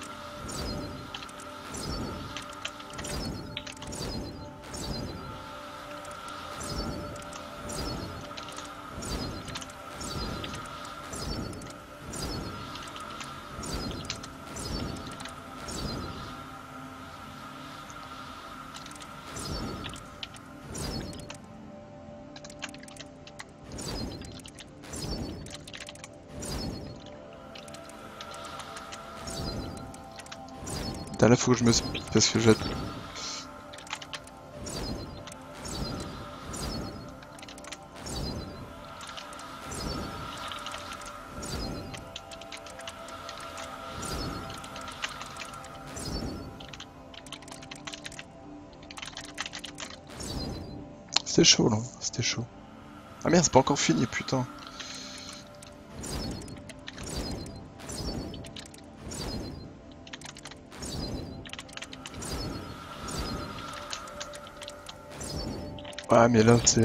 Là faut que je me speed parce que j'ai... C'était chaud là, c'était chaud. Ah merde, c'est pas encore fini, putain. Ah mais là c'est...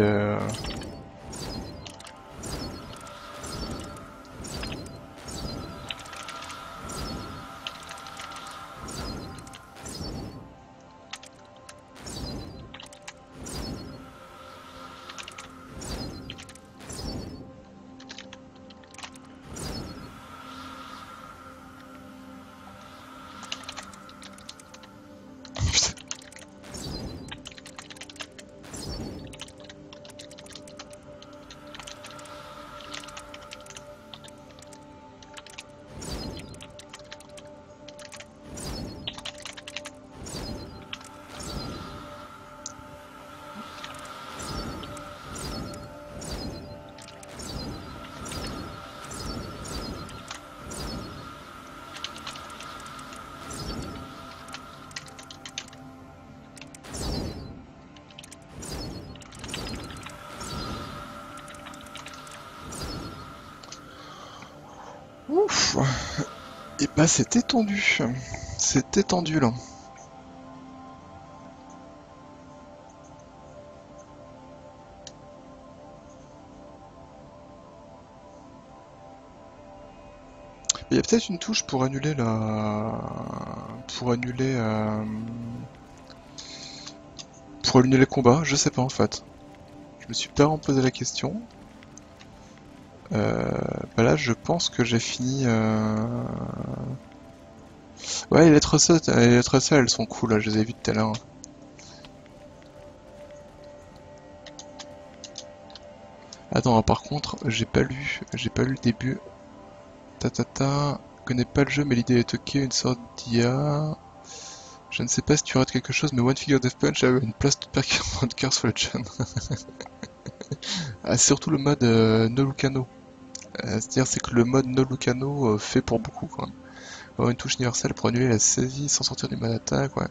Ouf. Et bah c'était tendu. C'était tendu là. Il y a peut-être une touche pour annuler la... Pour annuler... Pour annuler les combats, je sais pas en fait. Je me suis pas vraiment posé la question. Bah là je pense que j'ai fini... Ouais, les lettres C elles sont cool là, je les ai vues tout à l'heure. Attends, par contre, j'ai pas lu le début. Ta, connais pas le jeu, mais l'idée est ok, une sorte d'IA. Je ne sais pas si tu rates quelque chose, mais One Figure Death Punch a une place toute particulièrement de cœur sur le channel. Ah, c'est surtout le mode No Lucano. C'est-à-dire c'est que le mode No Lucano fait pour beaucoup quoi. Avoir une touche universelle pour annuler la saisie sans sortir du mode attaque, ouais.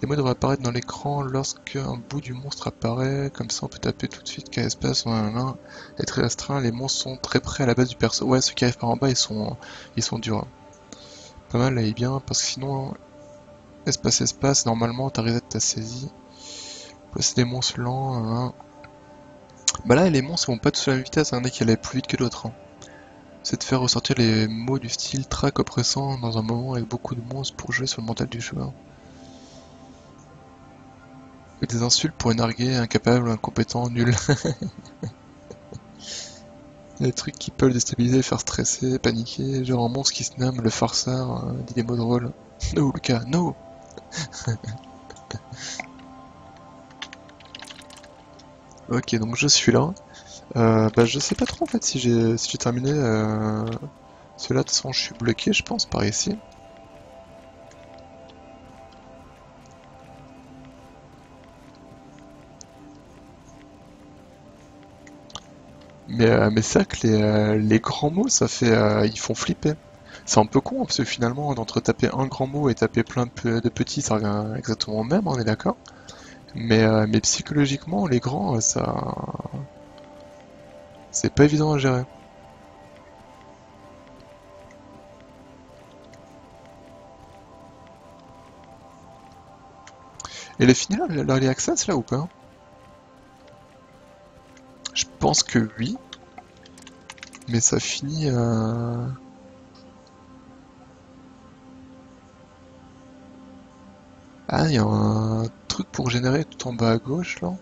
Les mots devraient apparaître dans l'écran lorsqu'un bout du monstre apparaît, comme ça on peut taper tout de suite qu'à espace, voilà. Et très restreint, les monstres sont très près à la base du perso. Ouais, ceux qui arrivent par en bas, ils sont durs, hein. Pas mal, là, il est bien, parce que sinon, espace, normalement, t'as reset ta saisie. C'est des monstres lents, hein. Bah là, les monstres ils vont pas tous à la même vitesse, il y en a qui allaient plus vite que d'autres, hein. C'est de faire ressortir les mots du style track oppressant dans un moment avec beaucoup de monstres pour jouer sur le mental du joueur. Et des insultes pour énarguer, incapable, incompétent, nul. Des trucs qui peuvent déstabiliser, faire stresser, paniquer, genre un monstre qui se nomme le farceur, dit des mots drôles. No Lucas, no! Ok, donc je suis là. Bah je sais pas trop en fait si j'ai terminé celui-là, de toute façon je suis bloqué je pense par ici. Mais c'est vrai que les grands mots ça fait ils font flipper. C'est un peu con hein, parce que finalement entre taper un grand mot et taper plein de petits ça revient exactement au même, on est d'accord. Mais psychologiquement les grands ça c'est pas évident à gérer. Et les finir l'early access là ou pas? Je pense que oui, mais ça finit Ah, il y a un truc pour générer tout en bas à gauche là.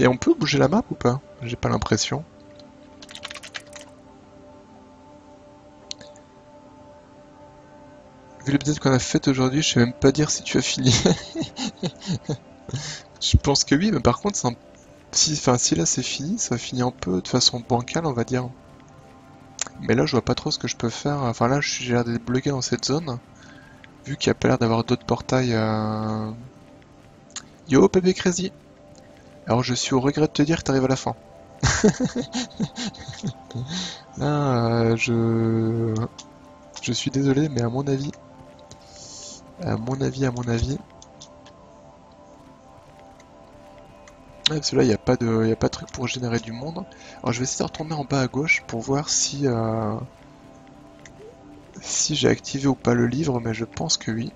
Et on peut bouger la map ou pas? J'ai pas l'impression. Vu l'update qu'on a fait aujourd'hui, je sais même pas dire si tu as fini. Je pense que oui, mais par contre, si là c'est fini, ça finit un peu de façon bancale, on va dire. Mais là, je vois pas trop ce que je peux faire. Enfin là, j'ai l'air d'être bloqué dans cette zone, vu qu'il y a pas l'air d'avoir d'autres portails. Yo, bébé Crazy! Alors je suis au regret de te dire que t'arrives à la fin. Là, je suis désolé, mais à mon avis, ouais, parce que là, y a pas de truc pour générer du monde. Alors, je vais essayer de retourner en bas à gauche pour voir si j'ai activé ou pas le livre, mais je pense que oui.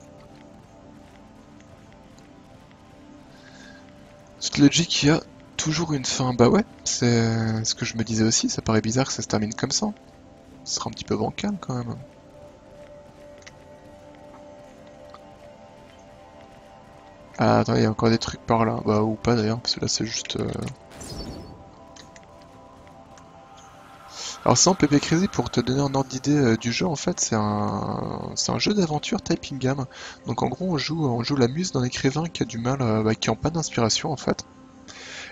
C'est logique, il y a toujours une fin. Bah ouais, c'est ce que je me disais aussi, ça paraît bizarre que ça se termine comme ça. Ce sera un petit peu bancal quand même. Ah, attends, il y a encore des trucs par là. Bah, ou pas d'ailleurs, parce que là, c'est juste. Alors sans Pepe Crazy, pour te donner un ordre d'idée du jeu, en fait, c'est un jeu d'aventure typing game. Donc en gros, on joue la muse d'un écrivain qui a du mal, qui n'a pas d'inspiration en fait.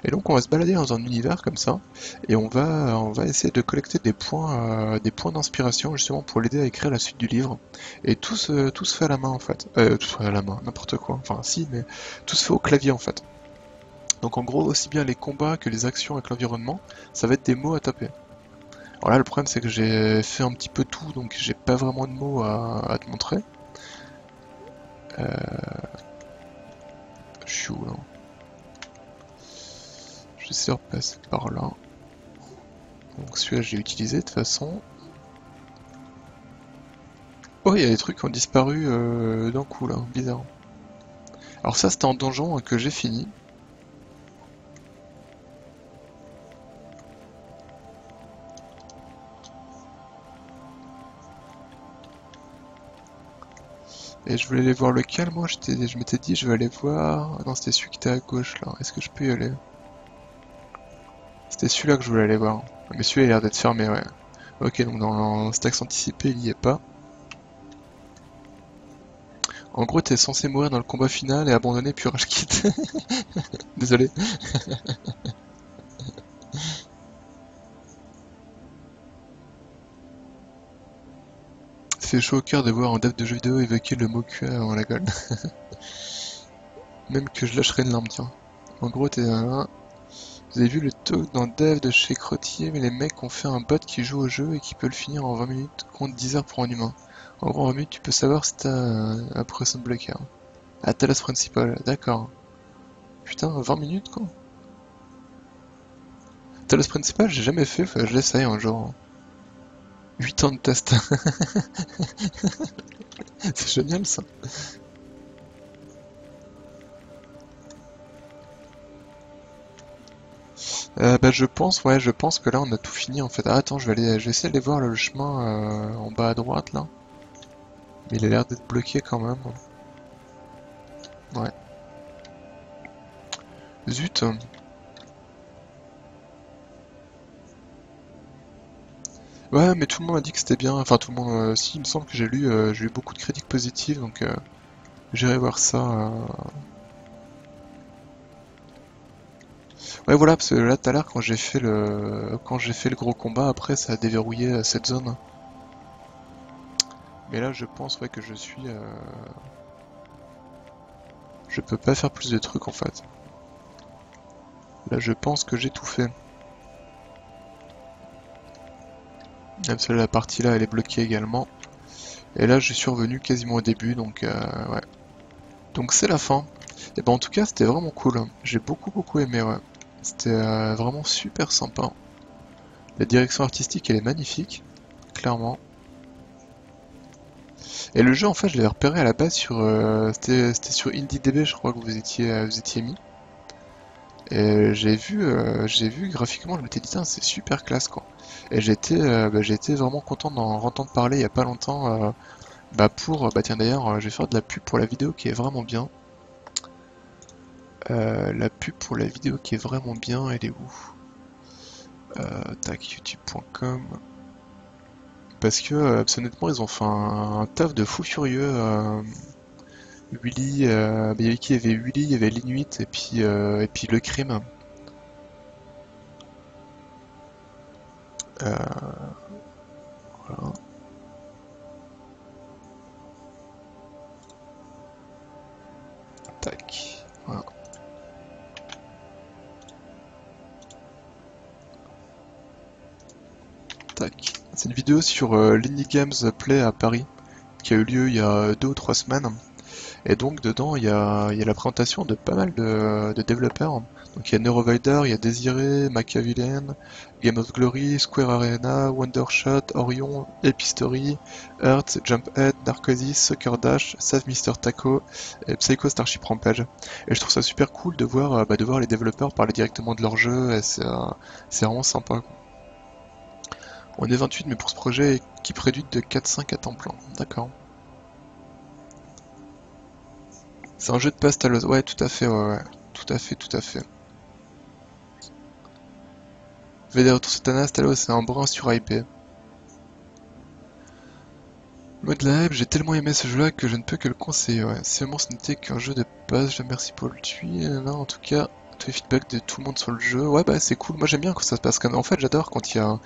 Et donc on va se balader dans un univers comme ça, et on va essayer de collecter des points d'inspiration justement pour l'aider à écrire la suite du livre. Et tout se fait à la main en fait. Tout se fait à la main, n'importe quoi. Enfin si, mais tout se fait au clavier en fait. Donc en gros, aussi bien les combats que les actions avec l'environnement, ça va être des mots à taper. Alors là, le problème, c'est que j'ai fait un petit peu tout, donc j'ai pas vraiment de mots à te montrer. Je suis où là? Je vais essayer de repasser par là. Donc celui-là, je l'ai utilisé de toute façon. Oh, il y a des trucs qui ont disparu d'un coup là, bizarre. Alors ça, c'était un donjon que j'ai fini. Et je voulais aller voir lequel, moi, je m'étais dit, je vais aller voir. Ah non, c'était celui qui était à gauche là. Est-ce que je peux y aller? C'était celui-là que je voulais aller voir. Mais celui-là, il a l'air d'être fermé, ouais. Ok, donc dans Stacks anticipé, il y est pas. En gros, t'es censé mourir dans le combat final et abandonner puis rage quit. Désolé. C'est chaud au cœur de voir un dev de jeu vidéo évoquer le mot QA avant la gueule. Même que je lâcherais une larme, tiens. En gros, t'es un... Vous avez vu le talk dans Dev de chez Crottier, mais les mecs ont fait un bot qui joue au jeu et qui peut le finir en 20 minutes contre 10 heures pour un humain. En gros, en 20 minutes, tu peux savoir si t'as un progression blocker. Ah, Talos Principal, d'accord. Putain, 20 minutes quoi. Talos Principal, j'ai jamais fait, enfin, je l'essaye un jour. 8 ans de test. C'est génial ça. Bah je pense que là on a tout fini en fait. Ah, attends, je vais essayer d'aller voir le chemin en bas à droite là. Mais il a l'air d'être bloqué quand même. Ouais. Zut. Ouais, mais tout le monde a dit que c'était bien. Enfin, tout le monde. Si, il me semble que j'ai lu beaucoup de critiques positives, donc j'irai voir ça. Ouais, voilà, parce que là, tout à l'heure, quand j'ai fait le gros combat, après, ça a déverrouillé cette zone. Mais là, je pense, ouais, que je peux pas faire plus de trucs en fait. Là, je pense que j'ai tout fait. Même si la partie là, elle est bloquée également. Et là, je suis revenu quasiment au début, donc ouais. Donc c'est la fin. Et ben en tout cas, c'était vraiment cool. J'ai beaucoup aimé, ouais. C'était vraiment super sympa. La direction artistique, elle est magnifique, clairement. Et le jeu, en fait, je l'avais repéré à la base sur, c'était sur IndieDB, je crois que vous étiez mis. Et j'ai vu graphiquement, je m'étais dit, tiens, c'est super classe, quoi. Et j'ai été vraiment content d'en entendre parler il y a pas longtemps. Bah tiens d'ailleurs, je vais faire de la pub pour la vidéo qui est vraiment bien. La pub pour la vidéo qui est vraiment bien, elle est où? Tac, youtube.com. Parce que honnêtement, ils ont fait un taf de fou furieux. Willy, il y avait qui? Il y avait Willy, il y avait l'Inuit et puis le crime. Euh, voilà. Tac. Voilà. Tac. C'est une vidéo sur l'Indie Games Play à Paris qui a eu lieu il y a 2 ou 3 semaines. Et donc dedans il y a la présentation de pas mal de développeurs. Donc il y a Neurovider, il y a Désiré, Machiavellian, Game of Glory, Square Arena, Wondershot, Orion, Epistory, Earth, Jumphead, Narcosis, Sucker Dash, Save Mr. Taco et Psycho Starship Rampage. Et je trouve ça super cool de voir les développeurs parler directement de leur jeu, et c'est vraiment sympa, quoi. On est 28 mais pour ce projet équipe réduite de 4-5 à temps plein. D'accord. C'est un jeu de passe Talos. Ouais, tout à fait, ouais. Tout à fait, tout à fait. VD Retour sur Talos, Talos, c'est un brin sur IP. Mode la hype, j'ai tellement aimé ce jeu-là que je ne peux que le conseiller, ouais. Si vraiment ce n'était qu'un jeu de base, je merci pour le tuer. Là, en tout cas, tous les feedbacks de tout le monde sur le jeu. Ouais, bah c'est cool. Moi j'aime bien quand ça se passe comme. En fait, j'adore quand il y a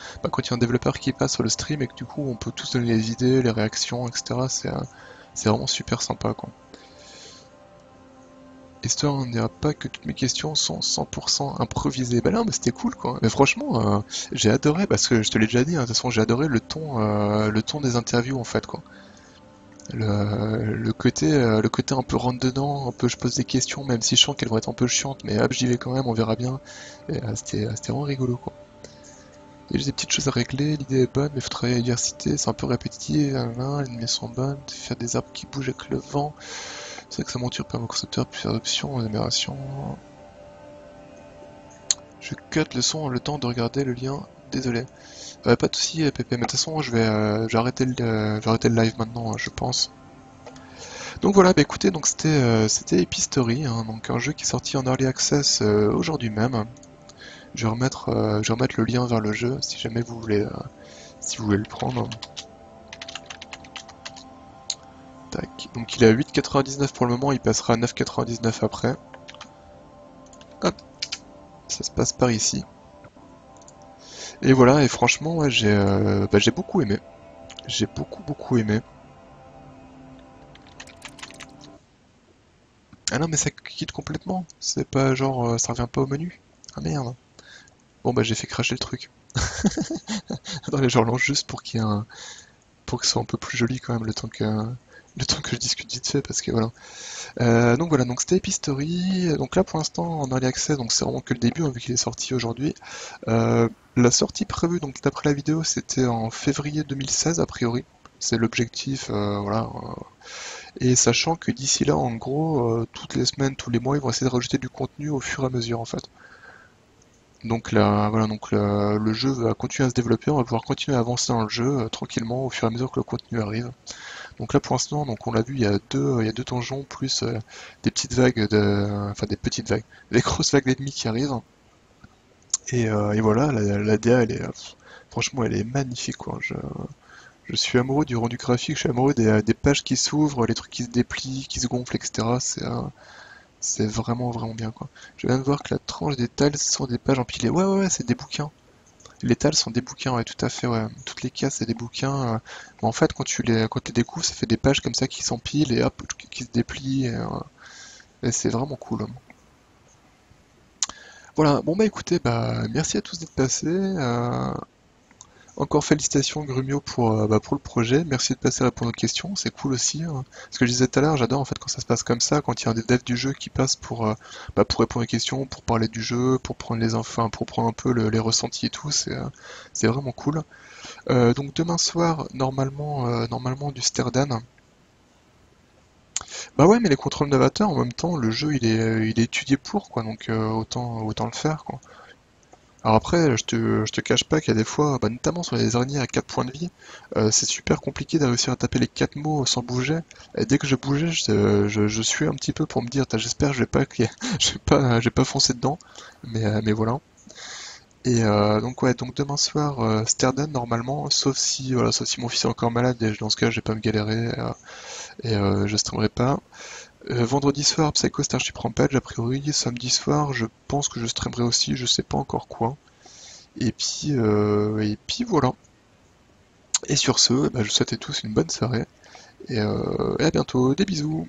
un développeur qui passe sur le stream et que du coup on peut tous donner les idées, les réactions, etc. C'est vraiment super sympa, quoi. Histoire, on ne dira pas que toutes mes questions sont 100% improvisées. Bah non, mais c'était cool quoi. Mais franchement, j'ai adoré, parce que je te l'ai déjà dit, hein, de toute façon, j'ai adoré le ton des interviews en fait quoi. Le côté un peu rentre dedans, un peu je pose des questions, même si je sens qu'elles vont être un peu chiantes, mais hop, j'y vais quand même, on verra bien. Et c'était vraiment rigolo quoi. Il y a juste des petites choses à régler, l'idée est bonne, mais il faut travailler à la diversité, c'est un peu répétitif, là, les lumières sont bonnes, faire des arbres qui bougent avec le vent. C'est vrai que sa monture permet au constructeur plusieurs options, améliorations. Je cut le son le temps de regarder le lien. Désolé. Pas de soucis, Pépé, mais de toute façon, je vais je vais arrêter le live maintenant, je pense. Donc voilà, bah écoutez, donc c'était Epistory, hein, donc un jeu qui est sorti en Early Access aujourd'hui même. Je vais remettre le lien vers le jeu si jamais si vous voulez le prendre. Tac. Donc il est à 8,99 pour le moment, il passera à 9,99 après. Hop, ça se passe par ici. Et voilà, et franchement, ouais, j'ai beaucoup aimé. J'ai beaucoup aimé. Ah non, mais ça quitte complètement. C'est pas genre, ça revient pas au menu. Ah merde. Bon bah j'ai fait cracher le truc. Attends, je relance juste pour qu'il y ait pour que ce soit un peu plus joli quand même le temps que je discute vite fait parce que voilà. Donc voilà, donc c'était Epistory. Donc là pour l'instant en early access, donc c'est vraiment que le début hein, vu qu'il est sorti aujourd'hui. La sortie prévue donc d'après la vidéo c'était en février 2016 a priori. C'est l'objectif, voilà. Et sachant que d'ici là, en gros, toutes les semaines, tous les mois, ils vont essayer de rajouter du contenu au fur et à mesure en fait. Donc là, voilà, donc le jeu va continuer à se développer, on va pouvoir continuer à avancer dans le jeu tranquillement au fur et à mesure que le contenu arrive. Donc là pour l'instant, donc on l'a vu, il y a deux donjons plus des petites vagues enfin des petites vagues, des grosses vagues d'ennemis qui arrivent. Et voilà, la DA, franchement, elle est magnifique quoi. Je suis amoureux du rendu graphique, je suis amoureux des pages qui s'ouvrent, les trucs qui se déplient, qui se gonflent, etc. C'est vraiment vraiment bien quoi. Je viens de voir que la tranche des tiles sont des pages empilées. Ouais ouais ouais, c'est des bouquins. Les tiles sont des bouquins, ouais, tout à fait, ouais. Toutes les cases, c'est des bouquins. Mais en fait, quand tu les découvres, ça fait des pages comme ça qui s'empilent et hop, qui se déplient. Et c'est vraiment cool. Voilà, bon bah écoutez, bah merci à tous d'être passés. Encore félicitations Grumio pour le projet. Merci de passer à répondre aux questions, c'est cool aussi, hein. Ce que je disais tout à l'heure, j'adore en fait quand ça se passe comme ça, quand il y a un des devs du jeu qui passe pour répondre aux questions, pour parler du jeu, pour prendre pour prendre un peu les ressentis et tout, c'est vraiment cool. Donc demain soir, normalement du Sterdan. Bah ouais, mais les contrôles novateurs, en même temps, le jeu il est étudié pour quoi, donc autant le faire quoi. Alors après, je te cache pas qu'il y a des fois, bah, notamment sur les araignées à 4 points de vie, c'est super compliqué de réussir à taper les 4 mots sans bouger. Et dès que je bougeais, je suis un petit peu pour me dire, j'espère que je vais pas, je vais pas foncer dedans. Mais voilà. Et donc ouais, donc demain soir, Sterdan normalement, sauf si mon fils est encore malade, et dans ce cas, je vais pas me galérer, je streamerai pas. Vendredi soir, Psycho Starship Rampage, a priori. Samedi soir, je pense que je streamerai aussi, je sais pas encore quoi. Et puis voilà. Et sur ce, bah, je vous souhaite à tous une bonne soirée et à bientôt. Des bisous.